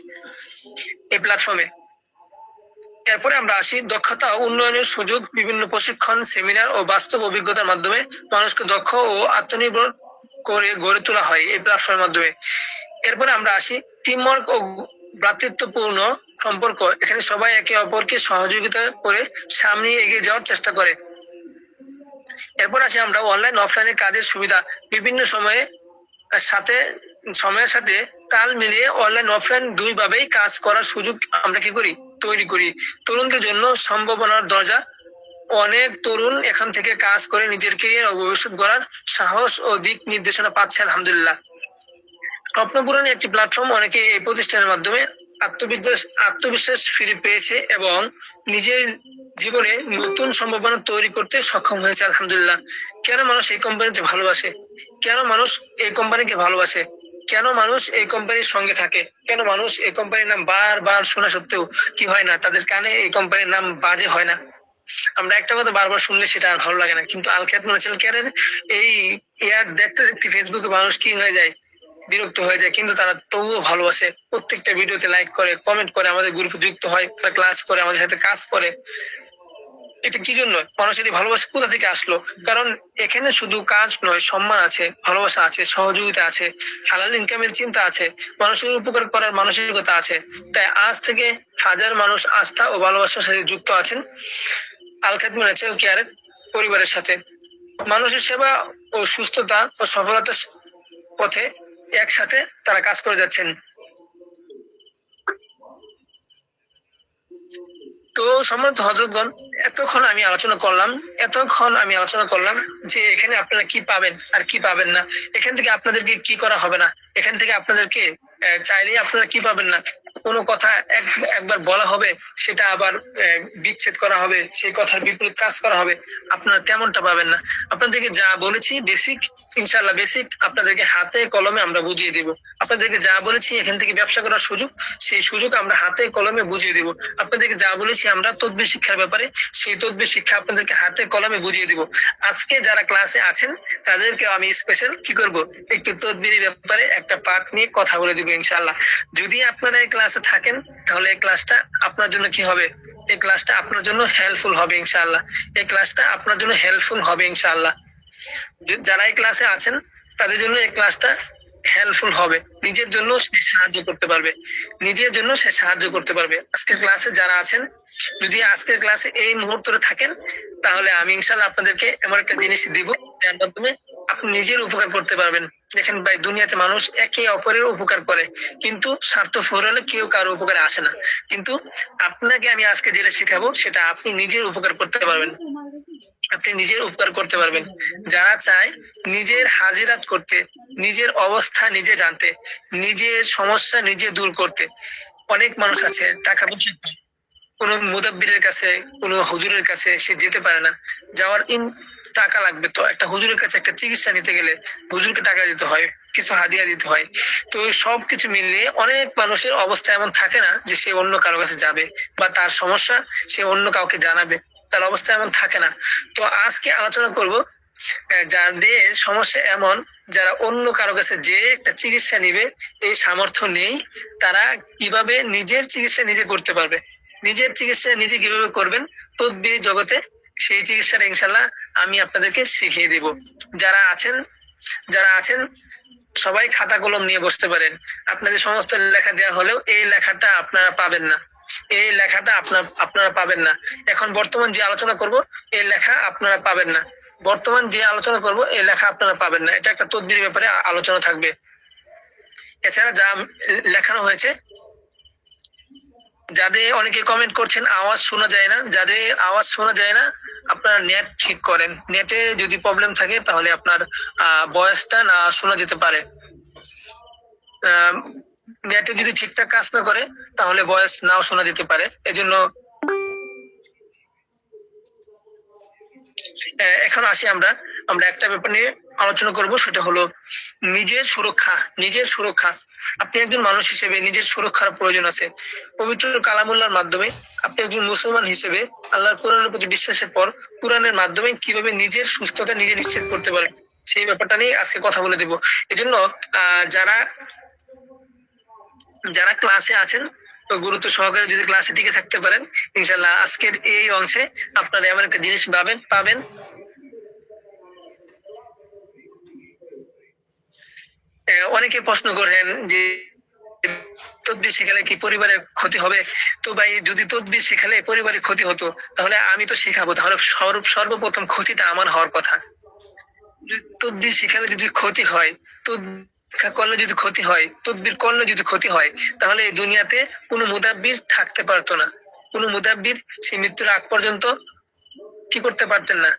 এই প্ল্যাটফর্মে। এরপরে আমরা আসি দক্ষতা ও উন্নয়নের সুযোগ, বিভিন্ন প্রশিক্ষণ, সেমিনার ও বাস্তব অভিজ্ঞতার মাধ্যমে মানুষকে দক্ষ ও আত্মনির্ভর করে গড়ে তোলা হয় এই প্ল্যাটফর্মের মাধ্যমে। এরপরে আমরা আসি টিমওয়ার্ক ও ভ্রাতৃত্বপূর্ণ সম্পর্ক। এখানে সবাই একে অপরকে সহযোগিতা করে সামনে এগিয়ে যাওয়ার চেষ্টা করে। এরপর আসি আমরা অনলাইন অফলাইনের কাজের সুবিধা, বিভিন্ন সময়ের সাথে তাল মিলিয়ে অনলাইন অফলাইন দুই ভাবেই কাজ করার সুযোগ আমরা কি করি? তৈরি করি। তরুণদের জন্য সম্ভাবনার দরজা, অনেক তরুণ এখান থেকে কাজ করে নিজের ক্যারিয়ার ও ভবিষ্যৎ গড়ার সাহস ও দিক নির্দেশনা পাচ্ছে। আলহামদুলিল্লাহ, স্বপ্নপূরণের একটি প্ল্যাটফর্ম। অনেকে এই প্রতিষ্ঠানের মাধ্যমে আত্মবিশ্বাস ফিরে পেয়েছে এবং নিজের জীবনে নতুন সম্ভাবনা তৈরি করতে সক্ষম হয়েছে। আলহামদুলিল্লাহ, কেন মানুষ এই কোম্পানিতে ভালোবাসে? কেন মানুষ এই কোম্পানিকে ভালোবাসে? কেন মানুষ এই কোম্পানির সঙ্গে থাকে? কেন মানুষ এই কোম্পানির নাম বারবার শোনা সত্ত্বেও কি হয় না, তাদের কানে এই কোম্পানির নাম বাজে হয় না? আমরা একটা কথা বারবার শুনলে সেটা আর ভালো লাগে না, কিন্তু আল খিদমত ন্যাশনাল কেয়ারের এই এয়ার দেখতে দেখতে ফেসবুকে মানুষ কি হয়ে যায়? বিরক্ত হয়ে যায়, কিন্তু তারা তবুও ভালোবাসে। প্রত্যেকটা ভিডিওতে লাইক করে, কমেন্ট করে, আমাদের গ্রুপে যুক্ত হয়, ক্লাস করে, আমাদের সাথে কাজ করে। এটা কি জন্য? মানুষের এই ভালোবাসা কোথা থেকে আসলো? কারণ এখানে শুধু কাজ নয়, সম্মান আছে, ভালোবাসা আছে, সহযোগিতা আছে, হালাল ইনকামের চিন্তা আছে, মানুষের উপকার করার মানসিকতা আছে। তাই আজ থেকে হাজার মানুষ আস্থা ও ভালোবাসার সাথে যুক্ত আছেন আল খিদমত ন্যাশনাল কেয়ারের পরিবারের সাথে। মানুষের সেবা ও সুস্থতা ও সফলতার পথে একসাথে তারা কাজ করে যাচ্ছেন। তো সম্মানিত হযরতগণ, এতক্ষণ আমি আলোচনা করলাম যে এখানে আপনারা কি পাবেন আর কি পাবেন না। এখান থেকে আপনাদেরকে কি করা হবে না, এখান থেকে আপনাদেরকে চাইলেই আপনারা কি পাবেন না, কোনো কথা একবার বলা হবে, সেটা আবার বিচ্ছেদ করা হবে, সেই কথার বিপরীত কাজ করা হবে, আপনারা তেমনটা পাবেন না। আপনাদেরকে যা বলেছি বেসিক, ইনশাআল্লাহ বেসিক আপনাদেরকে হাতে কলমে আমরা বুঝিয়ে দিব। আপনাদেরকে যা বলেছি এখান থেকে ব্যবসা করার সুযোগ, সেই সুযোগ আমরা হাতে কলমে বুঝিয়ে দিব। আপনাদেরকে যা বলেছি আমরা তদবির শিক্ষার ব্যাপারে, সেই তদবির শিক্ষা আপনাদেরকে হাতে কলমে বুঝিয়ে দিব। আজকে যারা ক্লাসে আছেন তাদেরকে আমি স্পেশাল কি করব, একটু তদবিরের ব্যাপারে একটা পার্ট নিয়ে কথা বলে দিব ইনশাআল্লাহ। যদি আপনারা এই ক্লাসে থাকেন তাহলে এই ক্লাসটা আপনার জন্য কি হবে? এই ক্লাসটা আপনার জন্য হেল্পফুল হবে ইনশাআল্লাহ। এই ক্লাসটা আপনার জন্য হেল্পফুল হবে ইনশাআল্লাহ। যারা এই ক্লাসে আছেন তাদের জন্য এই ক্লাসটা হেল্পফুল হবে, নিজের জন্য সে সাহায্য করতে পারবে, নিজের জন্য সে সাহায্য করতে পারবে। আজকের ক্লাসে যারা আছেন, যদি আজকের ক্লাসে এই মুহূর্তে থাকেন, তাহলে আমি ইনশাল্লাহ আপনাদেরকে এমন একটা জিনিস দিব যার মাধ্যমে আপনি নিজের উপকার করতে পারবেন। দেখেন ভাই, দুনিয়াতে মানুষ একে অপরের উপকার করে, কিন্তু স্বার্থপর হলে কেউ কারো উপকারে আসে না। কিন্তু আপনাকে আমি আজকে যেটা শেখাবো সেটা আপনি নিজের উপকার করতে পারবেন, আপনি নিজের উপকার করতে পারবেন। যারা চায় নিজের হাজিরাত করতে, নিজের অবস্থা নিজে জানতে, নিজের সমস্যা নিজে দূর করতে, অনেক মানুষ আছে টাকা পয়সা কোন মুদাব্বিরের কাছে, কোন হুজুরের কাছে সে যেতে পারে না, যাওয়ার টাকা লাগবে। তো একটা হুজুরের কাছে একটা চিকিৎসা নিতে গেলে হুজুরকে টাকা দিতে হয়, কিছু হাদিয়া দিতে হয়। তো সবকিছু মিলিয়ে অনেক মানুষের অবস্থা এমন থাকে না যে সে অন্য কারো কাছে যাবে বা তার সমস্যা সে অন্য কাউকে জানাবে, তার অবস্থা এমন থাকে না। তো আজকে আলোচনা করব যাদের সমস্যা এমন, যারা অন্য কারো কাছে যে একটা চিকিৎসা নিবে এই সামর্থ্য নেই, তারা কিভাবে নিজের চিকিৎসা নিজে করতে পারবে, নিজের চিকিৎসা নিজে কিভাবে করবেন তদবির জগতে, সেই চিকিৎসাটা ইনশাল্লাহ আমি আপনাদেরকে শিখিয়ে দিব। যারা আছেন সবাই খাতা কলম নিয়ে বসতে পারেন। আপনাদের সমস্ত লেখা দেওয়া হলেও এই লেখাটা আপনারা পাবেন না, এই লেখাটা আপনারা পাবেন না। এখন বর্তমান যে আলোচনা করব এই লেখা আপনারা পাবেন না, বর্তমান যে আলোচনা করব এই লেখা আপনারা পাবেন না। এটা একটা তদবির ব্যাপারে আলোচনা থাকবে। এছাড়া যা লেখানো হয়েছে, যাদের অনেকে কমেন্ট করছেন আওয়াজ শোনা যায় না, যাদের আওয়াজ শোনা যায় না আপনারা নেট ঠিক করেন, নেটে যদি প্রবলেম থাকে তাহলে আপনার ভয়েসটা না শোনা যেতে পারে। নেটে যদি ঠিকঠাক কাজ না করে তাহলে ভয়েস নাও শোনা যেতে পারে। এজন্য এখন আসি আমরা একটা ব্যাপার নিয়ে আলোচনা করব, সেটা হলো নিজের সুরক্ষা। নিজের সুরক্ষা, আপনি একজন মানুষ হিসেবে নিজের সুরক্ষার প্রয়োজন আছে। পবিত্র কালামুল্লাহর মাধ্যমে আপনি একজন মুসলমান হিসেবে আল্লাহর কোরআনের প্রতি বিশ্বাসের পর কোরআনের মাধ্যমে কিভাবে নিজের সুস্থতা নিজে নিশ্চিত করতে পারেন সেই ব্যাপারটা নিয়ে আজকে কথা বলে দেব। এজন্য যারা যারা ক্লাসে আছেন তো গুরুত্ব সহকারে যদি ক্লাসে টিকে থাকতে পারেন, ইনশাল্লাহ আজকের এই অংশে আপনারা এমন একটা জিনিস পাবেন। অনেকে প্রশ্ন করেন যে তদবির শেখালে কি পরিবারের ক্ষতি হবে? তো ভাই, যদি তদবির শেখালে পরিবারের ক্ষতি হতো তাহলে আমি তো শেখাবো, তাহলে সর্বপ্রথম ক্ষতিটা আমার হওয়ার কথা। তদবির শেখালে যদি ক্ষতি হয়, করলে যদি ক্ষতি হয়, তদবির করলে যদি ক্ষতি হয়, তাহলে এই দুনিয়াতে কোনো মুদাব্বির থাকতে পারতো না। কোনো মুদাব্বির সে মৃত্যুর আগ পর্যন্ত কি করতে পারতেন না,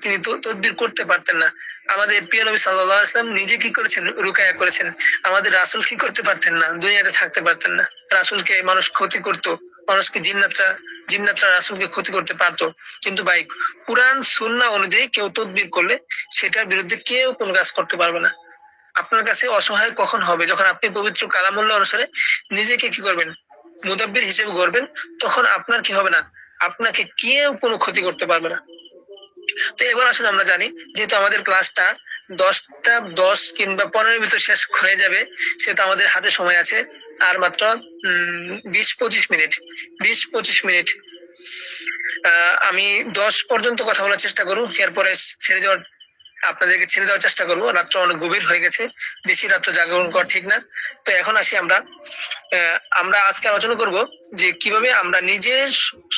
তিনি তদবির করতে পারতেন না। আমাদের প্রিয় নবী সাল্লাল্লাহু আলাইহি ওয়াসাল্লাম নিজে কি করেছেন, রুকায়া করেছেন। আমাদের রাসূল কি করতে পারতেন না, দুনিয়াতে থাকতে পারতেন না। রাসূলকে মানুষ ক্ষতি করত, মানুষকে জিন্নাতরা রাসূলকে ক্ষতি করতে পারতো। কিন্তু ভাই, কুরআন সুন্নাহ অনুযায়ী কেউ তদবির করলে সেটার বিরুদ্ধে কেউ কোনো কাজ করতে পারবে না। আপনার কাছে অসহায় কখন হবে? যখন আপনি পবিত্র কালামুল্লাহ অনুসারে নিজেকে কি করবেন, মুদাব্বির হিসেবে গড়বেন, তখন আপনার কি হবে না, আপনাকে কেউ কোনো ক্ষতি করতে পারবে না। তো এবার আসলে আমরা জানি, যেহেতু আমাদের ক্লাসটা 10 কিংবা 15 ভিতর শেষ হয়ে যাবে, সেটা আমাদের হাতে সময় আছে আর মাত্র 20-25 মিনিট। আমি 10 পর্যন্ত কথা বলার চেষ্টা করবো, এরপরে আপনাদেরকে ছেড়ে দেওয়ার চেষ্টা করবো। রাত্র অনেক গভীর হয়ে গেছে, বেশি রাত্র জাগরণ করা ঠিক না। তো এখন আসি আমরা আজকে আলোচনা করব যে কিভাবে আমরা নিজের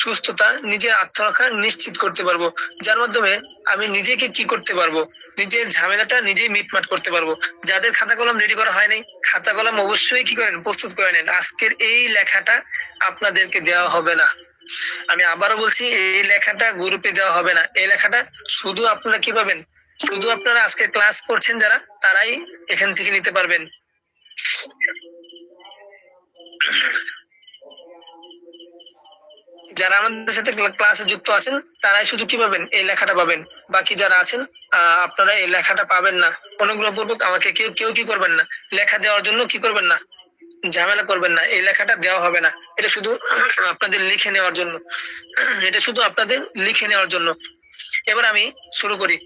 সুস্থতা, নিজের আত্মরক্ষা নিশ্চিত করতে পারবো, যার মাধ্যমে আমি নিজেকে কি করতে পারবো, নিজের ঝামেলাটা নিজেই মিটমাট করতে পারবো। যাদের খাতা কলম রেডি করা হয় নাই, খাতা কলম অবশ্যই কি করেন, প্রস্তুত করে নেন। আজকের এই লেখাটা আপনাদেরকে দেওয়া হবে না, আমি আবারও বলছি, এই লেখাটা গ্রুপে দেওয়া হবে না। এই লেখাটা শুধু আপনারা কি পাবেন, শুধু আপনারা আজকে ক্লাস করছেন যারা, তারাই এখান থেকে নিতে পারবেন। যারা আমাদের সাথে ক্লাসে যুক্ত আছেন তারাই শুধু কি পাবেন, এই লেখাটা পাবেন। বাকি যারা আছেন আপনারা এই লেখাটা পাবেন না। অনুগ্রহপূর্বক আমাকে কেউ কি করবেন না, লেখা দেওয়ার জন্য কি করবেন না, ঝামেলা করবেন না। এই লেখাটা দেওয়া হবে না, এটা শুধু আপনাদের লিখে নেওয়ার জন্য, এটা শুধু আপনাদের লিখে নেওয়ার জন্য। এবার আমি শুরু করি।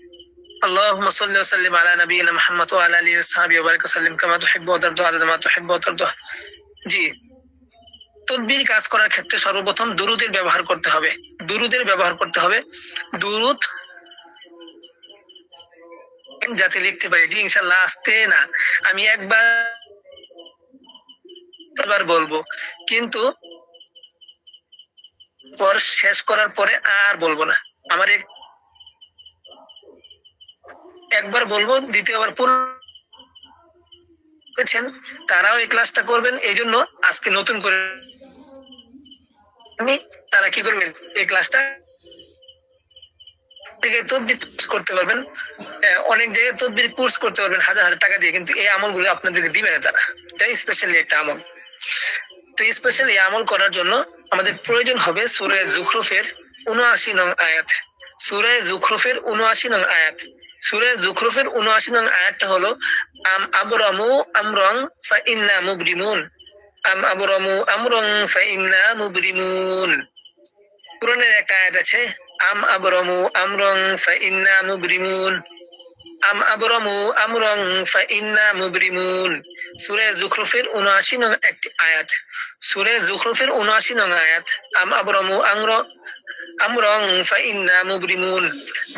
اللهم صل وسلم على نبينا محمد وعلى اله وصحبه وبارك وسلم كما تحب وترضى عدد ما تحب وترضى। জি, তদবির কাজ করার ক্ষেত্রে সর্বপ্রথম দুরুদের ব্যবহার করতে হবে। দুরুদের ব্যবহার করতে হবে। দুরুদ যাতে লিখতে পারি। জি ইনশাআল্লাহ, আসতে না, আমি একবার বলবো, কিন্তু পর শেষ করার পরে আর বলবো না। আমার একবার বলবো, দ্বিতীয়বার পড়ছেন তারাও এই ক্লাসটা করবেন। এই জন্য আজকে নতুন করে তারা কি করবেন, এই ক্লাসটা থেকে তদবির করতে পারবেন। অনেক জায়গায় তদবির কোর্স করতে পারবেন হাজার হাজার টাকা দিয়ে, কিন্তু এই আমলগুলো আপনাদেরকে দিবে না তারা। এটাই স্পেশালি একটা আমল। তো স্পেশালি আমল করার জন্য আমাদের প্রয়োজন হবে সূরা যুখরুফের ৭৯ নং আয়াত। সূরা যুখরুফের ৭৯ নং আয়াত। সূরা যুখরুফের ৭৯ নং আয়াতটা হলো আম আবরামু আমরং ফা ইন্না মুবরিমুন। আম আবরামু আমরং ফা ইন্না মুবরিমুন। কুরআনের একটা আয়াত আছে, আম আবরামু আমরং ফা ইন্না মুবরিমুন। আম আবরামু আমরং ফা ইন্না মুবরিমুন। সূরা যুখরুফের ৭৯ নং একটি আয়াত। সূরা যুখরুফের ৭৯ নং আয়াত, আম আবরামু আমরং ফা ইন্না মুবরিমুন।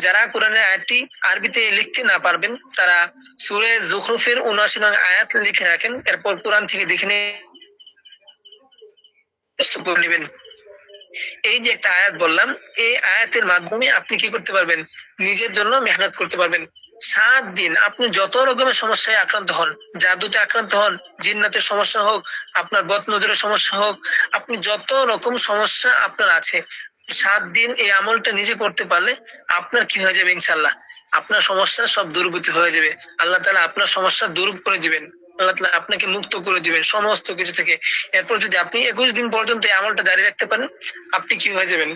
যারা কোরআনের আয়াতটি আরবিতে লিখতে না পারবেন তারা সূরা যুখরুফের ৭৯ নং আয়াত লিখে রাখেন, এরপর কোরআন থেকে দেখে নেবেন। এই যে একটা আয়াত বললাম, এই আয়াতের মাধ্যমে আপনি কি করতে পারবেন, নিজের জন্য মেহনত করতে পারবেন। 7 দিন আপনি যত রকমের সমস্যায় আক্রান্ত হন, জাদুতে আক্রান্ত হন, জিন্নাতের সমস্যা হোক, আপনার বদনজরের সমস্যা হোক, আপনি যত রকম সমস্যা আপনার আছে, 7 দিন এই আমলটা নিজে করতে পারলে আপনার কি হয়ে যাবে, ইনশাআল্লাহ আপনার সমস্যা সব দূরীভূত হয়ে যাবে। আল্লাহ তাআলা আপনার সমস্যা দূর করে দিবেন। আল্লাহ তাআলা আপনাকে মুক্ত করে দিবেন সমস্ত কিছু থেকে। এরপর যদি আপনি 21 দিন পর্যন্ত এই আমলটা জারি রাখতে পারেন, আপনি কি হয়ে যাবেন,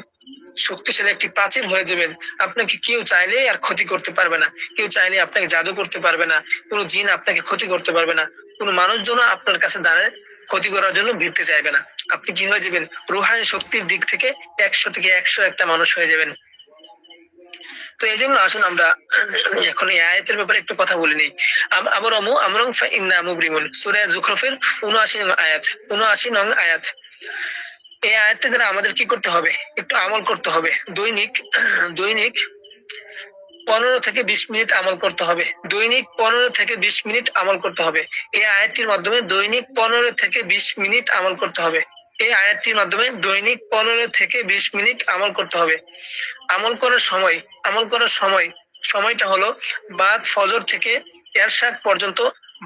শক্তিশালী একটি প্রাচীর হয়ে যাবেন। আপনাকে কেউ চাইলে আর ক্ষতি করতে পারবে না, কেউ চাইলে আপনাকে জাদু করতে পারবে না, কোনো জিন আপনাকে ক্ষতি করতে পারবে না, কোনো মানুষজন আপনার কাছে দাঁড়ায় ক্ষতি করার জন্য ভিড়তে চাইবে না। আপনি কি হয়ে যাবেন, রুহানি শক্তির দিক থেকে 100 থেকে 100 একটা মানুষ হয়ে যাবেন। তো এই জন্য আসুন আমরা এখন এই আয়াতের ব্যাপারে একটু কথা বলে নিই। আবরামু আমরং ফা ইন্না মুবরিমুন, সূরা যুখরুফের ৭৯ নং আয়াত। ৭৯ নং আয়াত। এই আয়াতটা দ্বারা আমাদের কি করতে হবে, একটু আমল করতে হবে। দৈনিক 15 থেকে 20 মিনিট আমল করতে হবে। দৈনিক 15 থেকে 20 মিনিট আমল করতে হবে। এই আয়াতটির মাধ্যমে দৈনিক 15 থেকে 20 মিনিট আমল করতে হবে। এই আয়াতটির মাধ্যমে দৈনিক 15 থেকে 20 মিনিট আমল করতে হবে। আমল করার সময়টা হলো বাদ ফজর থেকে এরশাদ পর্যন্ত।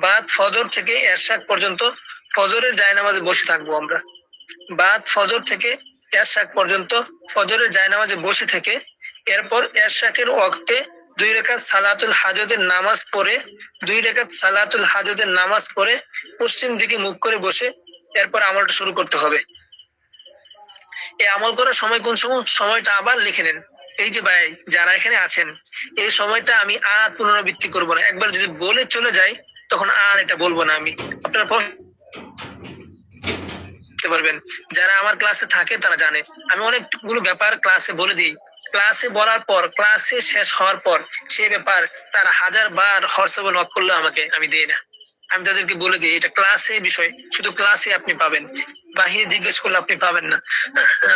বাদ ফজর থেকে এরশাদ পর্যন্ত ফজরের জায়নামাজে বসে থাকবো আমরা। বাদ ফজর থেকে এরশাদ পর্যন্ত ফজরের জায়নামাজে বসে থেকে এরপর এরশাকের ওয়াক্তে 2 রাকাত সালাতুল হাজতের নামাজ পড়ে 2 রাকাত সালাতুল হাজতের নামাজ পড়ে পশ্চিম দিকে মুখ করে বসে এরপর আমলটা শুরু করতে হবে। এই আমল করার সময় কোন সময়, সময়টা আবার লিখে নেন। এই যে ভাই যারা এখানে আছেন, এই সময়টা আমি আর পুনরাবৃত্তি করব না। একবার যদি বলে চলে যাই তখন আর এটা বলবো না আমি। আপনারা বুঝতে পারবেন, যারা আমার ক্লাসে থাকে তারা জানে আমি অনেকগুলো ব্যাপার ক্লাসে বলে দিই। ক্লাসে বলার পর, ক্লাসে শেষ হওয়ার পর সে ব্যাপার তারা 1000 বার হোয়াটসঅ্যাপে নক করলে আমাকে আমি দিই না। আমি তাদেরকে বলে দিই এটা ক্লাসে বিষয়, শুধু ক্লাসে আপনি পাবেন, বাহিরে জিজ্ঞেস করলে আপনি পাবেন না।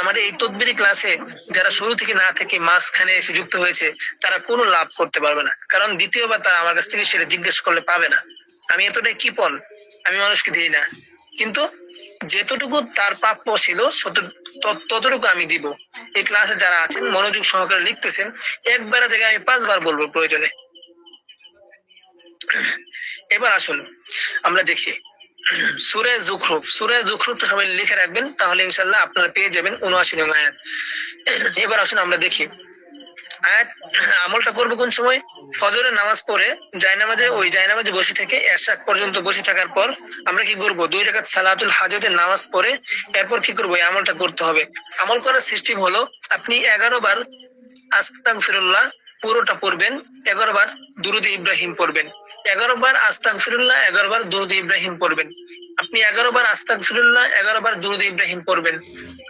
আমাদের এই তদবিরি ক্লাসে যারা শুরু থেকে না থেকে মাঝখানে এসে যুক্ত হয়েছে তারা কোনো লাভ করতে পারবে না, কারণ দ্বিতীয়বার তারা আমার কাছ থেকে সেটা জিজ্ঞেস করলে পাবে না। আমি এতটাই কৃপণ, আমি মানুষকে দিই না, কিন্তু যেতটুকু তার প্রাপ্য ছিল ততটুকু আমি দিব। এই ক্লাসে যারা আছেন মনোযোগ সহকারে লিখতেছেন, একবারের জায়গায় আমি 5 বার বলবো প্রয়োজনে। এবার আসুন আমরা দেখি সূরা যুখরুফ। সূরা যুখরুফটা সবাই লিখে রাখবেন, তাহলে ইনশাআল্লাহ আপনারা পেয়ে যাবেন ৭৯ নং আয়াত। এবার আসুন আমরা দেখি আয়াত আমলটা করব কোন সময়। ফজরের নামাজ পড়ে ওই জায়নামাজে বসে থেকে এরশাদ পর্যন্ত বসে থাকার পর আমরা কি করব, 2 রাকাত সালাতুল হাজতের নামাজ পড়ে এরপর কি করব, এই আমলটা করতে হবে। আমল করার সিস্টেম হলো আপনি 11 বার আস্তাগফিরুল্লাহ পুরোটা পড়বেন, 11 বার দুরূদ ইব্রাহিম পড়বেন। 11 বার আস্তাগফিরুল্লাহ, 11 বার দুরূদ ইব্রাহিম পড়বেন। আপনি 11 বার আস্তাগফিরুল্লাহ, 11 বার দুরূদ ইব্রাহিম পড়বেন।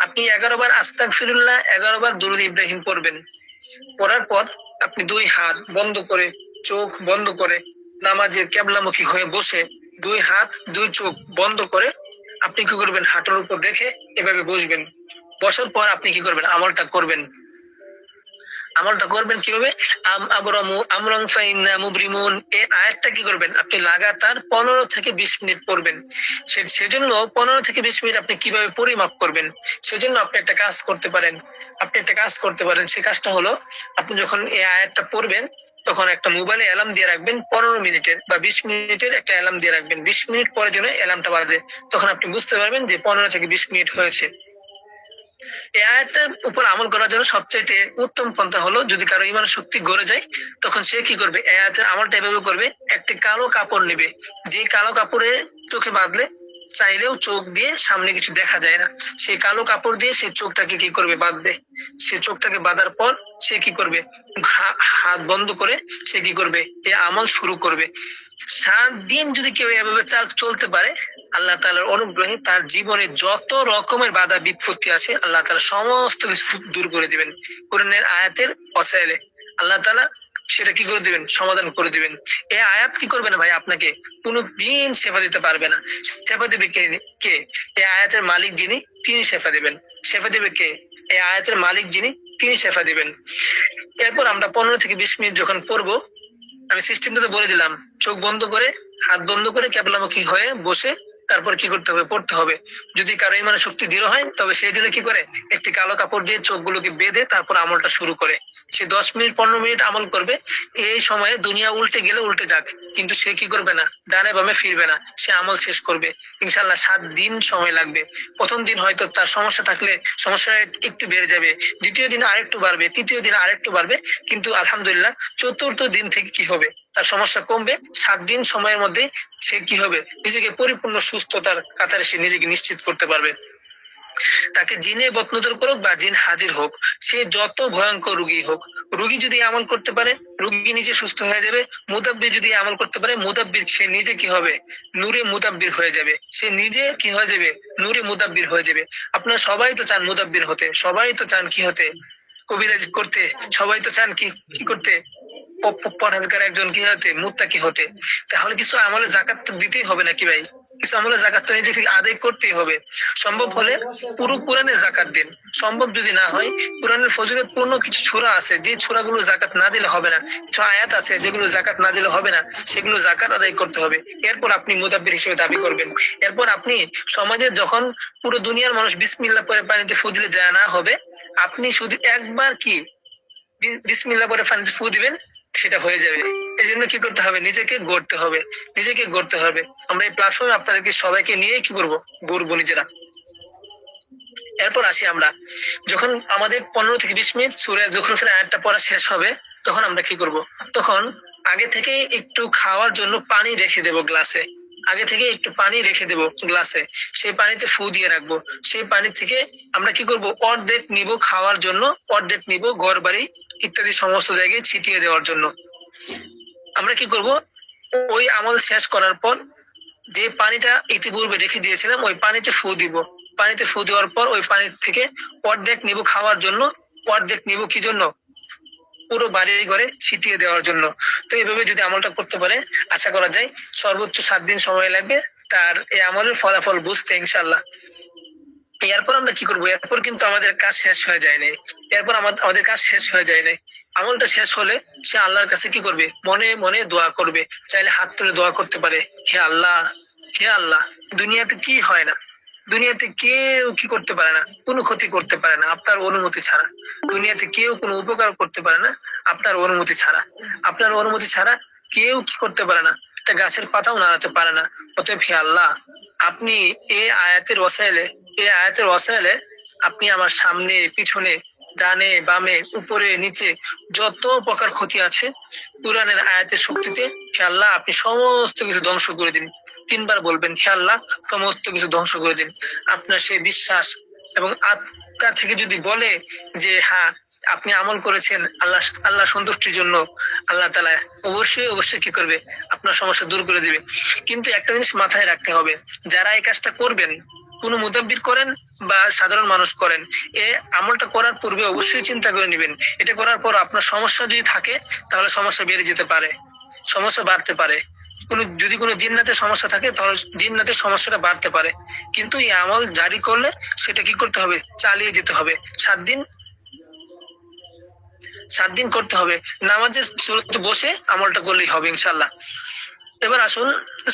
আপনি 11 বার আস্তাগফিরুল্লাহ, 11 বার দুরূদ ইব্রাহিম পড়বেন। পড়ার পর আপনি 2 হাত বন্ধ করে, চোখ বন্ধ করে, নামাজে কিবলামুখী হয়ে বসে 2 হাত 2 চোখ বন্ধ করে আপনি কি করবেন, হাঁটুর উপর রেখে এভাবে বসবেন। বসার পর আপনি কি করবেন, আমলটা করবেন। আমলটা করবেন কিভাবে? আবরামু আমরান ফাইন্না মুবরিমুন, এই আয়াতটা কি করবেন? আপনি লাগাতার 15 থেকে 20 মিনিট পড়বেন। সেজন্য 15 থেকে 20 মিনিট আপনি কিভাবে পরিমাপ করবেন? সেজন্য আপনি একটা কাজ করতে পারেন। সেই কাজটা হলো, আপনি যখন এই আয়াতটা পড়বেন তখন একটা মোবাইলে অ্যালার্ম দিয়ে রাখবেন 15 মিনিটের বা 20 মিনিটের একটা অ্যালার্ম দিয়ে রাখবেন। 20 মিনিট পরে যেন অ্যালার্মটা বাজে, তখন আপনি বুঝতে পারবেন যে 15 থেকে 20 মিনিট হয়েছে। এই আয়াতটার উপর আমল করার জন্য সবচাইতে উত্তম পন্থা হলো, যদি কারো ইমান শক্তি গড়ে যায় তখন সে কি করবে? এই আয়াতের আমলটা এভাবে করবে, একটি কালো কাপড় নেবে, যে কালো কাপড়ে চোখে বাঁধলে চাইলেও চোখ দিয়ে সামনে কিছু দেখা যায় না, সেই কালো কাপড় দিয়ে সে চোখটাকে কি করবে? বাঁধবে। সে চোখটাকে বাঁধার পর সে কি করবে? হাত বন্ধ করে সে কি করবে? এই আমল শুরু করবে। 7 দিন যদি কেউ এভাবে চলতে পারে, আল্লাহ তাআলার অনুগ্রহে তার জীবনে যত রকমের বাধা বিপত্তি আছে আল্লাহ তাআলা সমস্ত কিছু দূর করে দিবেন। কোরআনের আয়াতের ওয়াসাইলে আল্লাহ তাআলা সেটা কি করে দিবেন? সমাধান করে দিবেন। এই আয়াত কি করবে না ভাই? আপনাকে কোনদিন সেবা দিতে পারবে না। সেবা দেবে কে? এই আয়াতের মালিক যিনি, তিনি সেবা দিবেন। সেবা দেবে কে? এই আয়াতের মালিক যিনি, তিনি সেবা দিবেন। এরপর আমরা 15 থেকে 20 মিনিট যখন পড়বো, আমি সিস্টেমটা বলে দিলাম, চোখ বন্ধ করে, হাত বন্ধ করে কেবলামুখী হয়ে বসে তারপর কি করতে হবে? পড়তে হবে। যদি কারো ইমানের শক্তি দৃঢ় হয় তবে সেই জন্য কি করে? একটি কালো কাপড় দিয়ে চোখগুলোকে বেঁধে তারপর আমলটা শুরু করে। সে 10 মিনিট 15 মিনিট আমল করবে। এই সময়ে দুনিয়া উল্টে গেলে উল্টে যাক, কিন্তু সে কি করবে না? ডানে বামে ফিরবে না, সে আমল শেষ করবে। ইনশাআল্লাহ 7 দিন সময় লাগবে। প্রথম দিন হয়তো তার সমস্যা থাকলে সমস্যা একটু বেড়ে যাবে, দ্বিতীয় দিন আরেকটু বাড়বে, তৃতীয় দিন আরেকটু বাড়বে, কিন্তু আলহামদুলিল্লাহ চতুর্থ দিন থেকে কি হবে? তার সমস্যা কমবে। 7 দিন সময়ের মধ্যে সে কি হবে? নিজেকে পরিপূর্ণ সুস্থতার কাতারে সে নিজেকে নিশ্চিত করতে পারবে। তাকে জিনে বদনজর করুক বা জিন হাজির হোক, সে যত ভয়ঙ্কর রোগী হোক, রোগী যদি আমল করতে পারে রোগী নিজে সুস্থ হয়ে যাবে। মুদাব্বির যদি আমল করতে পারে, মুদাব্বির সে নিজে কি হবে? নূরে মুদাব্বির হয়ে যাবে। সে নিজে কি হয়ে যাবে? নূরে মুদাব্বির হয়ে যাবে। আপনারা সবাই তো চান মুদাব্বির হতে, সবাই তো চান কি হতে? কবিরাজ করতে। সবাই তো চান কি কি করতে? পরহেজগার একজন কি হতে? মুত্তাকি হতে। তাহলে কিছু আমলে যাকাত তো দিতেই হবে নাকি ভাই? কিছু আমলে যাকাত তো নিজে থেকে আদায় করতেই হবে। সম্ভব হলে পুরো কোরআনে যাকাত দিন। সম্ভব যদি না হয়, কোরআনের ফজিলত পূর্ণ কিছু সূরা আছে যে সূরাগুলো যাকাত না দিলে হবে না, কিছু আয়াত আছে যেগুলো যাকাত না দিলে হবে না, সেগুলো যাকাত আদায় করতে হবে। এরপর আপনি মুদাব্বির হিসেবে দাবি করবেন। এরপর আপনি সমাজে যখন পুরো দুনিয়ার মানুষ বিসমিল্লাহ পরে পানিতে ফু দিলে যায় না হবে, আপনি শুধু একবার কি বিসমিল্লাহ পরে পানিতে ফু দিবেন, সেটা হয়ে যাবে। এই জন্য কি করতে হবে? নিজেকে গড়তে হবে, নিজেকে গড়তে হবে। আমরা এই প্ল্যাটফর্মে আপনাদেরকে সবাইকে নিয়ে কি করবো? গড়বো নিজেরা। এরপর আসি আমরা, যখন আমাদের 15 থেকে 20 মিনিট সূরা যুখরুফের আয়াতটা পড়া শেষ হবে, তখন আমরা কি করব? তখন আগে থেকে একটু খাওয়ার জন্য পানি রেখে দেব গ্লাসে। আগে থেকে একটু পানি রেখে দেব গ্লাসে, সেই পানিতে ফু দিয়ে রাখবো। সেই পানি থেকে আমরা কি করব? অর্ধেক নিব খাওয়ার জন্য, অর্ধেক নিব ঘর বাড়ি ইত্যাদি সমস্ত জায়গায় ছিটিয়ে দেওয়ার জন্য। আমরা কি করব? ওই আমল শেষ করার পর যে পানিটা ইতিপূর্বে রেখে দিয়েছিলাম ওই পানিতে ফু দিব। পানিতে ফু দেওয়ার পর ওই পানি থেকে অর্ধেক নিব খাওয়ার জন্য, অর্ধেক নিব কি জন্য? পুরো বাড়ি ঘরে ছিটিয়ে দেওয়ার জন্য। তো এইভাবে যদি আমলটা করতে পারে, আশা করা যায় সর্বোচ্চ 7 দিন সময় লাগবে তার এই আমলের ফলাফল বুঝতে ইনশাআল্লাহ। এরপর আমরা কি করবো? এরপর কিন্তু আমাদের কাজ শেষ হয়ে যায় নাই। এরপর আমাদের কাজ শেষ হয়ে যায় নাই। আমলটা শেষ হলে সে আল্লাহর কাছে কি করবে? মনে মনে দোয়া করবে। চাইলে হাত তুলে দোয়া করতে পারে, হে আল্লাহ, হে আল্লাহ। দুনিয়াতে কি হয় না, দুনিয়াতে কেউ কি করতে পারে না, কোনো ক্ষতি করতে পারে না আপনার অনুমতি ছাড়া। দুনিয়াতে কেউ কোনো উপকার করতে পারে না আপনার অনুমতি ছাড়া। আপনার অনুমতি ছাড়া কেউ কি করতে পারে না, একটা গাছের পাতাও নাড়াতে পারে না। অতএব হে আল্লাহ, আপনি এই আয়াতের ওয়াসাইলে আপনি আমার সামনে পিছনে ডানে বামে উপরে নিচে যত প্রকার ক্ষতি আছে কুরআনের আয়াতের শক্তিতে, হে আল্লাহ আপনি সমস্ত কিছু ধ্বংস করে দিন। 3 বার বলবেন, হে আল্লাহ সমস্ত কিছু ধ্বংস করে দিন। আপনার সেই বিশ্বাস এবং আত্মা থেকে যদি বলে যে হ্যাঁ আপনি আমল করেছেন আল্লাহ সন্তুষ্টির জন্য, আল্লাহ তাআলা অবশ্যই কি করবে? আপনার সমস্যা দূর করে দিবে। কিন্তু একটা জিনিস মাথায় রাখতে হবে, যারা এই কাজটা করবেন, কোন মুতাব্বির করেন বা সাধারণ মানুষ করেন, এই আমলটা করার পূর্বে অবশ্যই চিন্তা করে নেবেন। এটা করার পর আপনার সমস্যা যদি থাকে তাহলে সমস্যা বেড়ে যেতে পারে, সমস্যা বাড়তে পারে। যদি কোনো জিন্নাতের সমস্যা থাকে তাহলে জিন্নাতের সমস্যাটা বাড়তে পারে। কিন্তু এই আমল জারি করলে সেটা কি করতে হবে? চালিয়ে যেতে হবে। 7 দিন 7 দিন করতে হবে। নামাজের শুরুতে বসে আমলটা করলেই হবে ইনশাআল্লাহ। এবার আসুন,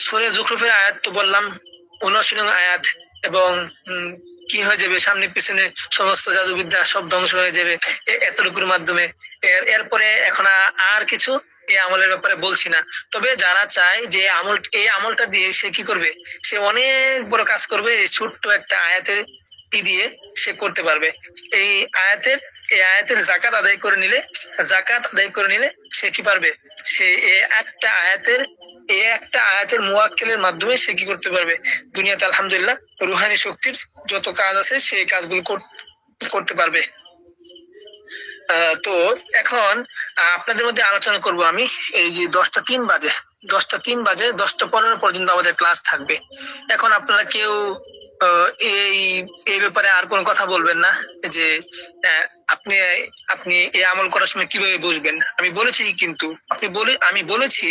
সূরা যুখরুফের আয়াত তো বললাম, 79 নং আয়াত, এবং কি হয়ে যাবে, সামনে পিছনে সমস্ত জাদুবিদ্যা সব ধ্বংস হয়ে যাবে এতটুকুর মাধ্যমে। এরপরে এখন আর কিছু এই আমলের ব্যাপারে বলছি না। তবে যারা চায় যে এই আমলটা দিয়ে সে কি করবে, সে অনেক বড় কাজ করবে, এই ছোট্ট একটা আয়াতের দিয়ে সে করতে পারবে। এই আয়াতের জাকাত আদায় করে নিলে সে কি পারবে, সে এই একটা আয়াতের মুয়াক্কিলের মাধ্যমে সে কি করতে পারবে, দুনিয়াতে আলহামদুলিল্লাহ রুহানি শক্তির যত কাজ আছে সেই কাজগুলো করতে পারবে। তো এখন আপনাদের মধ্যে আলোচনা করব আমি, এই যে 10টা 3 বাজে, 10টা15 পর্যন্ত আমাদের ক্লাস থাকবে। এখন আপনারা কেউ এই এই ব্যাপারে আর কোনো কথা বলবেন না যে আপনি আপনি এই আমল করার সময় কিভাবে বসবেন। আমি বলেছি, কিন্তু আমি বলেছি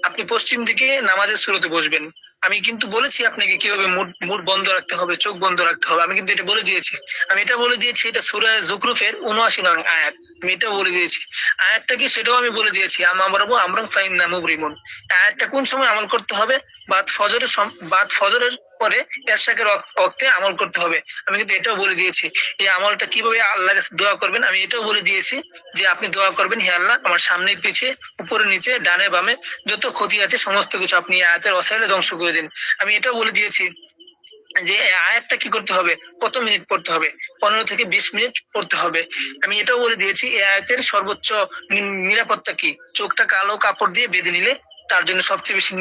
আপনি পশ্চিম দিকে নামাজের শুরুতে বসবেন। আমি কিন্তু বলেছি আপনাকে কিভাবে মুড বন্ধ রাখতে হবে, চোখ বন্ধ রাখতে হবে। আমি কিন্তু এটা বলে দিয়েছি। এটা সূরা যুখরুফের 79 নং আয়াত। আমি এটা বলে দিয়েছি। আয়াতটা কি সেটাও আমি বলে দিয়েছি। আমরান ফাইন্না মুবরিমুন। আয়াতটা কোন সময় আমল করতে হবে? বাদ ফজরের পরে এরশাকের ওয়াক্তে আমল করতে হবে। আমি কিন্তু এটাও বলে দিয়েছি। এই আমলটা কিভাবে আল্লাহর কাছে দোয়া করবেন আমি এটাও বলে দিয়েছি, যে আপনি দোয়া করবেন, হে আল্লাহ আমার সামনে পিছে উপরে নিচে ডানে বামে যত ক্ষতি আছে সমস্ত কিছু আপনি আয়াতের ওয়াসাইলে ধ্বংস করে দিন। আমি এটাও বলে দিয়েছি যে আয়াতটা কি করতে হবে, কত মিনিট পড়তে হবে, 15 থেকে 20 মিনিট পড়তে হবে। আমি এটাও বলে দিয়েছি এই আয়াতের সর্বোচ্চ নিরাপত্তা কি, চোখটা কালো কাপড় দিয়ে বেঁধে নিলে তার জন্য সবচেয়ে বেশি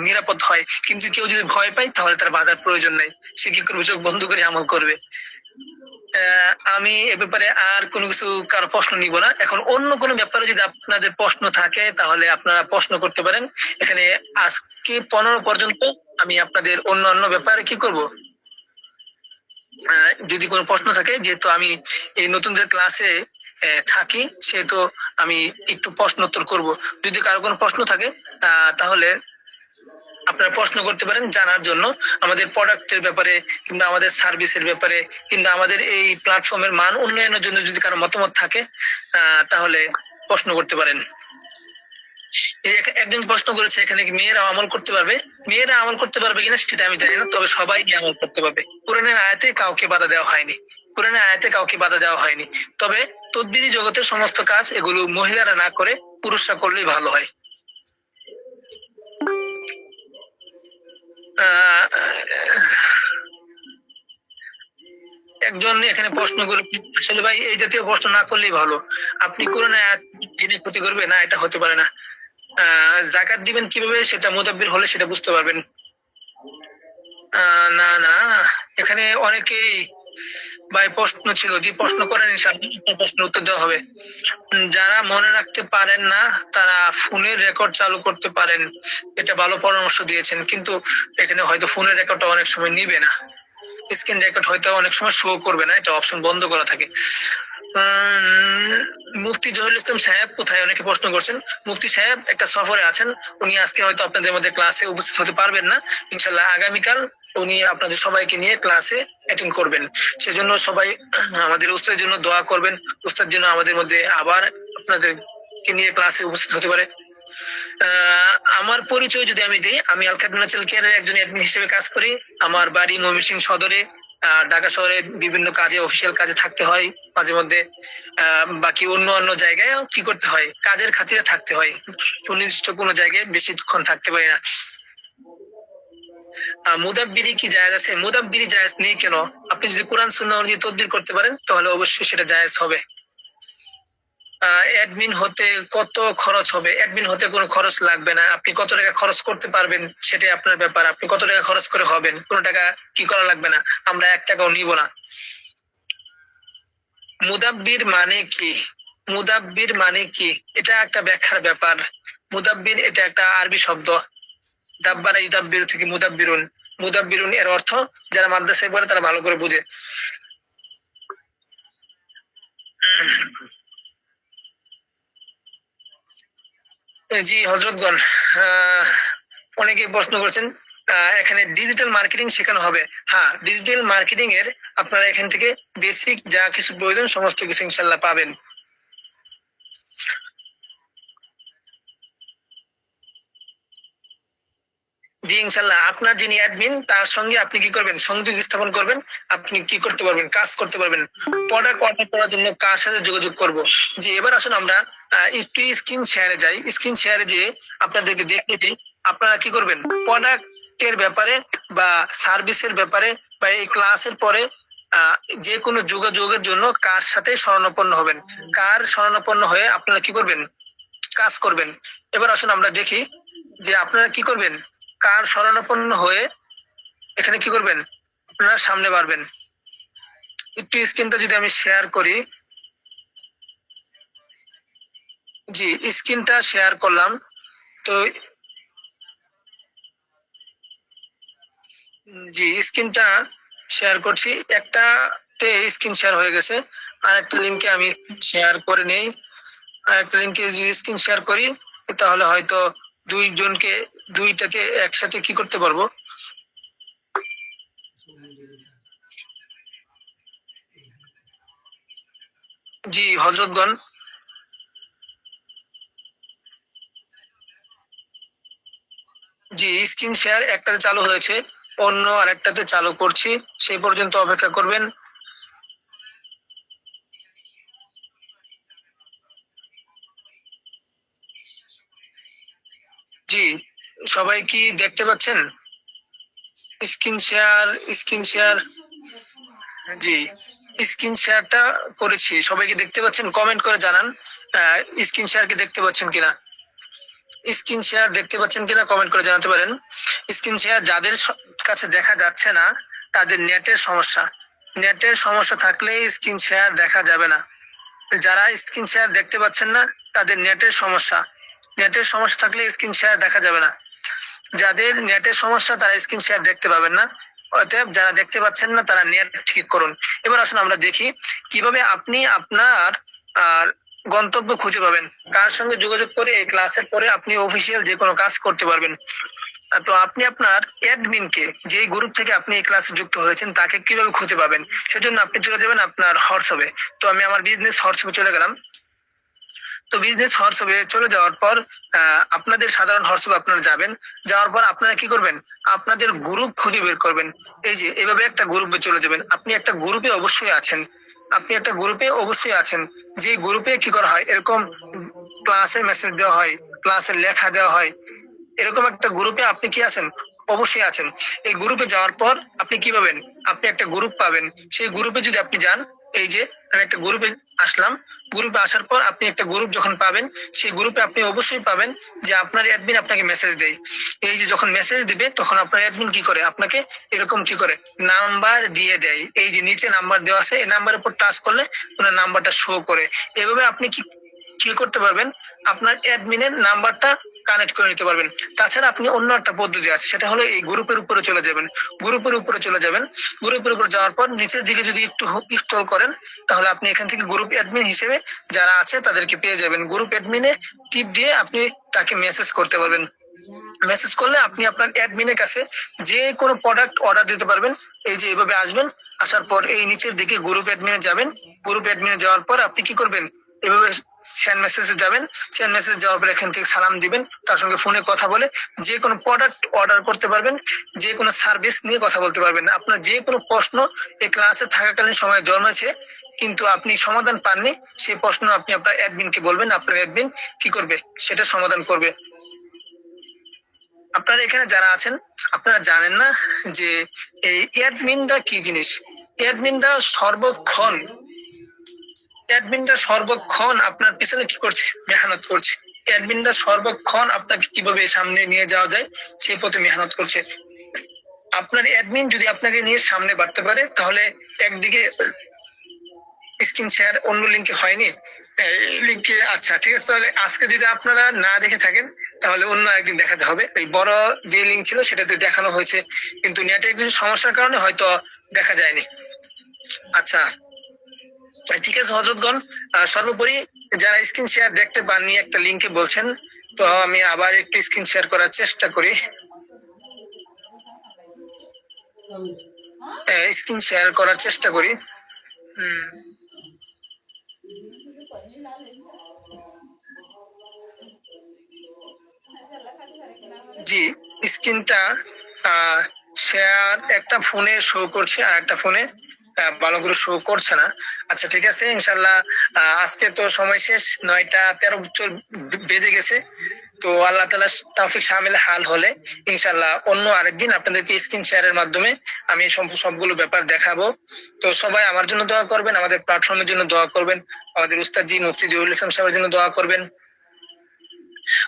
নিরাপদ হয়। কিন্তু কেউ যদি ভয় পায় তাহলে তার বাধার প্রয়োজন নাই, সে কি করবে, চোখ বন্ধ করে আমল করবে। আমি এ ব্যাপারে আর কোনো কিছু কারো প্রশ্ন নিব না। এখন অন্য কোনো ব্যাপারে যদি আপনাদের প্রশ্ন থাকে তাহলে আপনারা প্রশ্ন করতে পারেন। এখানে আজকে 15 পর্যন্ত আমি আপনাদের অন্য ব্যাপারে কি করব, যদি কোনো প্রশ্ন থাকে, যেহেতু আমি এই নতুনদের ক্লাসে থাকি সেহেতু আমি একটু প্রশ্ন উত্তর করব। যদি কারো কোনো প্রশ্ন থাকে তাহলে আপনারা প্রশ্ন করতে পারেন জানার জন্য, আমাদের প্রোডাক্টের ব্যাপারে কিংবা আমাদের সার্ভিসের ব্যাপারে কিংবা আমাদের এই প্ল্যাটফর্মের মান উন্নয়নের জন্য যদি কারো মতামত থাকে তাহলে প্রশ্ন করতে পারেন। একজন প্রশ্ন করেছে এখানে কি মেয়েরা আমল করতে পারবে? মেয়েরা আমল করতে পারবে কিনা সেটা আমি জানি না, তবে সবাই আমল করতে পারবে। কোরআনের আয়াতে কাউকে বাধা দেওয়া হয়নি। তবে তদবিরি জগতের সমস্ত কাজ এগুলো মহিলারা না করে পুরুষরা করলেই ভালো হয়। একজন এখানে প্রশ্ন করে, আসলে ভাই এই জাতীয় প্রশ্ন না করলেই ভালো। আপনি কোরআনের আয়াত জেনে ক্ষতি করবে না, এটা হতে পারে না। যাকাত দিবেন কিভাবে সেটা মুদাব্বির হলে সেটা বুঝতে পারবেন। না না, এখানে অনেকেই ভাই প্রশ্ন ছিল, যে প্রশ্ন করেন ইনশাআল্লাহ প্রশ্নের উত্তর দেওয়া হবে। যারা মনে রাখতে পারেন না তারা ফোনের রেকর্ড চালু করতে পারেন, এটা ভালো পরামর্শ দিয়েছেন। কিন্তু এখানে হয়তো ফোনের রেকর্ডটা অনেক সময় নিবে না, স্ক্রিন রেকর্ড হয়তো অনেক সময় শো করবে না, এটা অপশন বন্ধ করা থাকে। মুফতি জহিরুল ইসলাম সাহেব কোথায়, অনেকে প্রশ্ন করছেন। মুফতি সাহেব একটা সফরে আছেন, উনি আজকে হয়তো আপনাদের মধ্যে ক্লাসে উপস্থিত হতে পারবেন না। ইনশাআল্লাহ আগামীকাল উনি আপনাদের সবাইকে নিয়ে ক্লাসে অ্যাটেন্ড করবেন। সেজন্য সবাই আমাদের উস্তাদের জন্য দোয়া করবেন, উস্তাদ যেন আমাদের মধ্যে আবার আপনাদেরকে নিয়ে ক্লাসে উপস্থিত হতে পারে। আমার পরিচয় যদি আমি দিই, আমি আল খাদিম ন্যাচারাল কেয়ারের একজন অ্যাডমিন হিসেবে কাজ করি। আমার বাড়ি ময়মনসিংহ সদরে। ঢাকা শহরে বিভিন্ন কাজে, অফিসিয়াল কাজে থাকতে হয় মাঝে মধ্যে। বাকি অন্য জায়গায় কি করতে হয়, কাজের খাতিরে থাকতে হয়, সুনির্দিষ্ট কোনো জায়গায় বেশিক্ষণ থাকতে পারি না। মুদাব্বিরি কি জায়েজ আছে? মুদাব্বিরি জায়েজ নেই কেন? আপনি যদি কোরআন সুন্নাহ অনুযায়ী তদবির করতে পারেন তাহলে অবশ্যই সেটা জায়েজ হবে। অ্যাডমিন হতে কত খরচ হবে? অ্যাডমিন হতে কোনো খরচ লাগবে না। আপনি কত টাকা খরচ করতে পারবেন সেটাই আপনার ব্যাপার। আপনি কত টাকা খরচ করে হবেন, কোনো টাকা কি করা লাগবে না, আমরা 1 টাকাও নিব না। মুদাব্বির মানে কি? মুদাব্বির মানে কি এটা একটা ব্যাখ্যার ব্যাপার। মুদাব্বির এটা একটা আরবি শব্দ, দাব্বারা ইউদাব্বিরু থেকে মুদাব্বিরুন। মুদাব্বিরুন এর অর্থ যারা মাদ্রাসায় পড়ে তারা ভালো করে বুঝে। জি হযরতগণ, অনেকে প্রশ্ন করছেন এখানে ডিজিটাল মার্কেটিং শেখানো হবে। হ্যাঁ, ডিজিটাল মার্কেটিং এর আপনারা এখান থেকে বেসিক যা কিছু প্রয়োজন সমস্ত কিছু ইনশাআল্লাহ পাবেন। জি ইনশাল্লাহ আপনার যিনি অ্যাডমিন তার সঙ্গে আপনি কি করবেন, সংযোগ স্থাপন করবেন, আপনি কি করতে পারবেন, কাজ করতে পারবেন। প্রোডাক্ট অর্ডার করার জন্য কার সাথে যোগাযোগ করব। যে এবার আসুন আমরা একটু স্ক্রিন শেয়ারে যাই। স্ক্রিন শেয়ারে যে আপনাদেরকে দেখতে দিই আপনারা কি করবেন, প্রোডাক্টের ব্যাপারে বা সার্ভিসের ব্যাপারে বা এই ক্লাসের পরে যে কোনো যোগাযোগের জন্য কার সাথে শরণাপন্ন হবেন, কার শরণাপন্ন হয়ে আপনারা কি করবেন, কাজ করবেন। এবার আসুন আমরা দেখি যে আপনারা কি করবেন, কার শরণাপন্ন হয়ে এখানে কি করবেন, আপনারা সামনে বাড়বেন। একটু স্ক্রিনটা যদি আমি শেয়ার করি, জি স্ক্রিনটা শেয়ার করলাম। তো জি স্ক্রিনটা শেয়ার করছি, একটাতে স্ক্রিন শেয়ার হয়ে গেছে, আর একটা লিংকে আমি শেয়ার করে নেই। আর একটা লিংকে যদি স্ক্রিন শেয়ার করি তাহলে হয়তো দুইজনকে দুইটাতে একসাথে কি করতে পারবো। জি হযরতগণ, জি স্ক্রিন শেয়ার একটাতে চালু হয়েছে, অন্য আরেকটাতে চালু করছি, সেই পর্যন্ত অপেক্ষা করবেন। জি সবাই কি দেখতে পাচ্ছেন স্ক্রিন শেয়ার? স্ক্রিন শেয়ার, জি স্ক্রিন শেয়ারটা করেছি, সবাই কি দেখতে পাচ্ছেন? কমেন্ট করে জানান স্ক্রিন শেয়ার কি দেখতে পাচ্ছেন কিনা। স্ক্রিন শেয়ার দেখতে পাচ্ছেন কিনা কমেন্ট করে জানাতে পারেন। স্ক্রিন শেয়ার যাদের কাছে দেখা যাচ্ছে না তাদের নেটের সমস্যা, নেটের সমস্যা থাকলে স্ক্রিন শেয়ার দেখা যাবে না। যারা স্ক্রিন শেয়ার দেখতে পাচ্ছেন না তাদের নেটের সমস্যা, নেটের সমস্যা থাকলে স্ক্রিন শেয়ার দেখা যাবে না। যাদের নেটের সমস্যা তারা স্ক্রিন শেয়ার দেখতে পাবেন না। অতএব যারা দেখতে পাচ্ছেন না তারা নেট ঠিক করুন। এবার আসুন আমরা দেখি কিভাবে আপনি আপনার আর গন্তব্য খুঁজে পাবেন, কার সঙ্গে যোগাযোগ করে এই ক্লাসের পরে আপনি অফিসিয়াল যে কোনো কাজ করতে পারবেন। তো আপনি আপনার অ্যাডমিনকে, যে গ্রুপ থেকে আপনি এই ক্লাসে যুক্ত হয়েছেন তাকে কিভাবে খুঁজে পাবেন, সেজন্য আপনি চলে যাবেন আপনার হোয়াটসঅ্যাপে। তো আমি আমার বিজনেস হোয়াটসঅ্যাপে চলে গেলাম। তো বিজনেস হোয়াটসঅ্যাপে চলে যাওয়ার পর আপনাদের সাধারণ হোয়াটসঅ্যাপে আপনারা যাবেন, যাওয়ার পর আপনারা কি করবেন, আপনাদের গ্রুপ খুঁজে বের করবেন। এই যে এভাবে একটা গ্রুপে চলে যাবেন, আপনি একটা গ্রুপে অবশ্যই আছেন, আপনি একটা গ্রুপে অবশ্যই আছেন। যে গ্রুপে কি করা হয়, এরকম ক্লাসের মেসেজ দেওয়া হয়, ক্লাসের লেখা দেওয়া হয়, এরকম একটা গ্রুপে আপনি কি আছেন, অবশ্যই আছেন। এই গ্রুপে যাওয়ার পর আপনি কি পাবেন, আপনি একটা গ্রুপ পাবেন। সেই গ্রুপে যদি আপনি যান, এই যে আমি একটা গ্রুপে আসলাম, গ্রুপে আসার পর আপনি একটা গ্রুপ যখন পাবেন, সেই গ্রুপে আপনি অবশ্যই পাবেন যে আপনার অ্যাডমিন আপনাকে মেসেজ দেয়। এই যে যখন মেসেজ দিবে তখন আপনার অ্যাডমিন কি করে, আপনাকে এরকম কি করে নাম্বার দিয়ে দেয়। এই যে নিচে নাম্বার দেওয়া আছে, এই নাম্বারের উপর টাচ করলে ওনার নাম্বারটা শো করে। এভাবে আপনি কি কি করতে পারবেন, আপনার অ্যাডমিনের নাম্বারটা কানেক্ট করে নিতে পারবেন। তাছাড়া আপনি অন্য একটা পদ্ধতি আছে, সেটা হলো এই গ্রুপের উপরে চলে যাবেন। গ্রুপের উপরে চলে যাবেন, গ্রুপের উপরে যাওয়ার পর নিচের দিকে যদি একটু স্ক্রল করেন তাহলে আপনি এখান থেকে গ্রুপ অ্যাডমিন হিসেবে যারা আছে তাদেরকে পেয়ে যাবেন। গ্রুপ অ্যাডমিনে টিপ দিয়ে আপনি তাকে মেসেজ করতে পারবেন। মেসেজ করলে আপনি আপনার অ্যাডমিনের কাছে যে কোনো প্রোডাক্ট অর্ডার দিতে পারবেন। এই যে এভাবে আসবেন, আসার পর এই নিচের দিকে গ্রুপ অ্যাডমিনে যাবেন। গ্রুপ অ্যাডমিনে যাওয়ার পর আপনি কি করবেন, এভাবে সেন্ড মেসেজে যাবেন। সেন্ড মেসেজ যাওয়ার পর এখান থেকে সালাম দিবেন, তার সঙ্গে ফোনে কথা বলে যে কোনো প্রোডাক্ট অর্ডার করতে পারবেন, যে কোনো সার্ভিস নিয়ে কথা বলতে পারবেন। আপনার যে কোনো প্রশ্ন এই ক্লাসে থাকাকালীন সময় জন্মেছে কিন্তু আপনি সমাধান পাননি, সেই প্রশ্ন আপনি আপনার অ্যাডমিনকে বলবেন, আপনার অ্যাডমিন কি করবে, সেটা সমাধান করবে। আপনারা এখানে যারা আছেন আপনারা জানেন না যে এই অ্যাডমিনটা কি জিনিস। অ্যাডমিনটা সর্বক্ষণ, অ্যাডমিনটা সর্বক্ষণ আপনার পিছনে কি করছে, মেহনত করছে। অ্যাডমিনটা সর্বক্ষণ আপনাকে কিভাবে সামনে নিয়ে যাওয়া যায় সেই পথে মেহনত করছে। আপনার অ্যাডমিন যদি আপনাকে নিয়ে সামনে বাড়তে পারে তাহলে একদিকে স্ক্রিন শেয়ার অন্য লিংকে হয়নি, লিংকে আচ্ছা ঠিক আছে। তাহলে আজকে যদি আপনারা না দেখে থাকেন তাহলে অন্য একদিন দেখাতে হবে। এই বড় যে লিংক ছিল সেটাতে দেখানো হয়েছে, কিন্তু নেটে কিছু সমস্যার কারণে হয়তো দেখা যায়নি। আচ্ছা ঠিক আছে হযরতগণ, সর্বোপরি যারা স্ক্রিন শেয়ার দেখতে পাননি একটা লিংকে বলছেন, তো আমি আবার একটু স্ক্রিন শেয়ার করার চেষ্টা করি। স্ক্রিন শেয়ার করার চেষ্টা করি। জি স্ক্রিনটা শেয়ার একটা ফোনে শো করছে আর একটা ফোনে ভালো করে শো করছে না। আচ্ছা ঠিক আছে, ইনশাল্লাহ আজকে তো সময় শেষ, 9টা 13 বেজে গেছে। তো আল্লাহ তাআলা তৌফিক শামিল হাল হলে ইনশাল্লাহ অন্য আরেকদিন আপনাদেরকে স্ক্রিন শেয়ারের মাধ্যমে আমি সবগুলো ব্যাপার দেখাবো। তো সবাই আমার জন্য দোয়া করবেন, আমাদের প্ল্যাটফর্মের জন্য দোয়া করবেন, আমাদের উস্তাদ জি মুফতি জহুরুল ইসলাম সাহেবের জন্য দোয়া করবেন।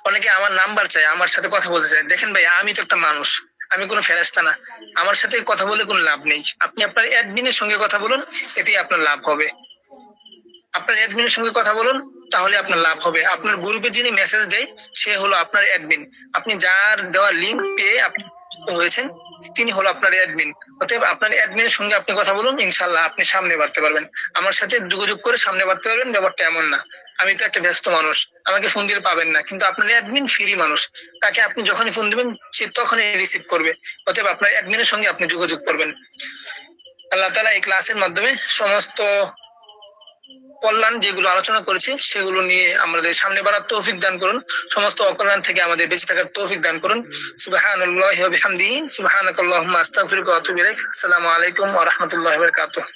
অনেকে আমার নাম্বার চায়, আমার সাথে কথা বলতে চায়। দেখেন ভাই, আমি তো একটা মানুষ, আমি কোনো ফেরেশতা না। আমার সাথে কথা বলে কোনো লাভ নেই। আপনি আপনার অ্যাডমিনের সঙ্গে কথা বলুন, এতেই আপনার লাভ হবে। আপনার অ্যাডমিনের সঙ্গে কথা বলুন, তাহলে আপনার লাভ হবে। আপনার গ্রুপে যিনি মেসেজ দেয় সে হলো আপনার অ্যাডমিন। আপনি যার দেওয়া লিংক পেয়ে আপনি হয়েছেন তিনি হলো আপনার অ্যাডমিন। অতএব আপনার অ্যাডমিনের সঙ্গে আপনি কথা বলুন, ইনশাআল্লাহ আপনি সামনে বাড়তে পারবেন। আমার সাথে যোগাযোগ করে সামনে বাড়তে পারবেন, ব্যাপারটা এমন না। আমি তো একটা ব্যস্ত মানুষ, আমাকে ফোন দিলে পাবেন না, কিন্তু আপনার অ্যাডমিন ফ্রি মানুষ, তাকে আপনি যখনই ফোন দিবেন সে তখনই রিসিভ করবে। অতএব আপনার অ্যাডমিনের সঙ্গে আপনি যোগাযোগ করবেন। আল্লাহ তাআলা এই ক্লাসের মাধ্যমে সমস্ত কল্যাণ যেগুলো আলোচনা করেছি সেগুলো নিয়ে আমাদের সামনে বাড়ার তৌফিক দান করুন, সমস্ত অকল্যাণ থেকে আমাদের বেঁচে থাকার তৌফিক দান করুন। সুবহানাল্লাহি ওয়া বিহামদিহি, সুবহানাকাল্লাহুম্মা আস্তাগফিরুকা ওয়া আতুবু ইলাইক। আসসালামু আলাইকুম ওয়া রাহমাতুল্লাহি ওয়া বারাকাতুহু।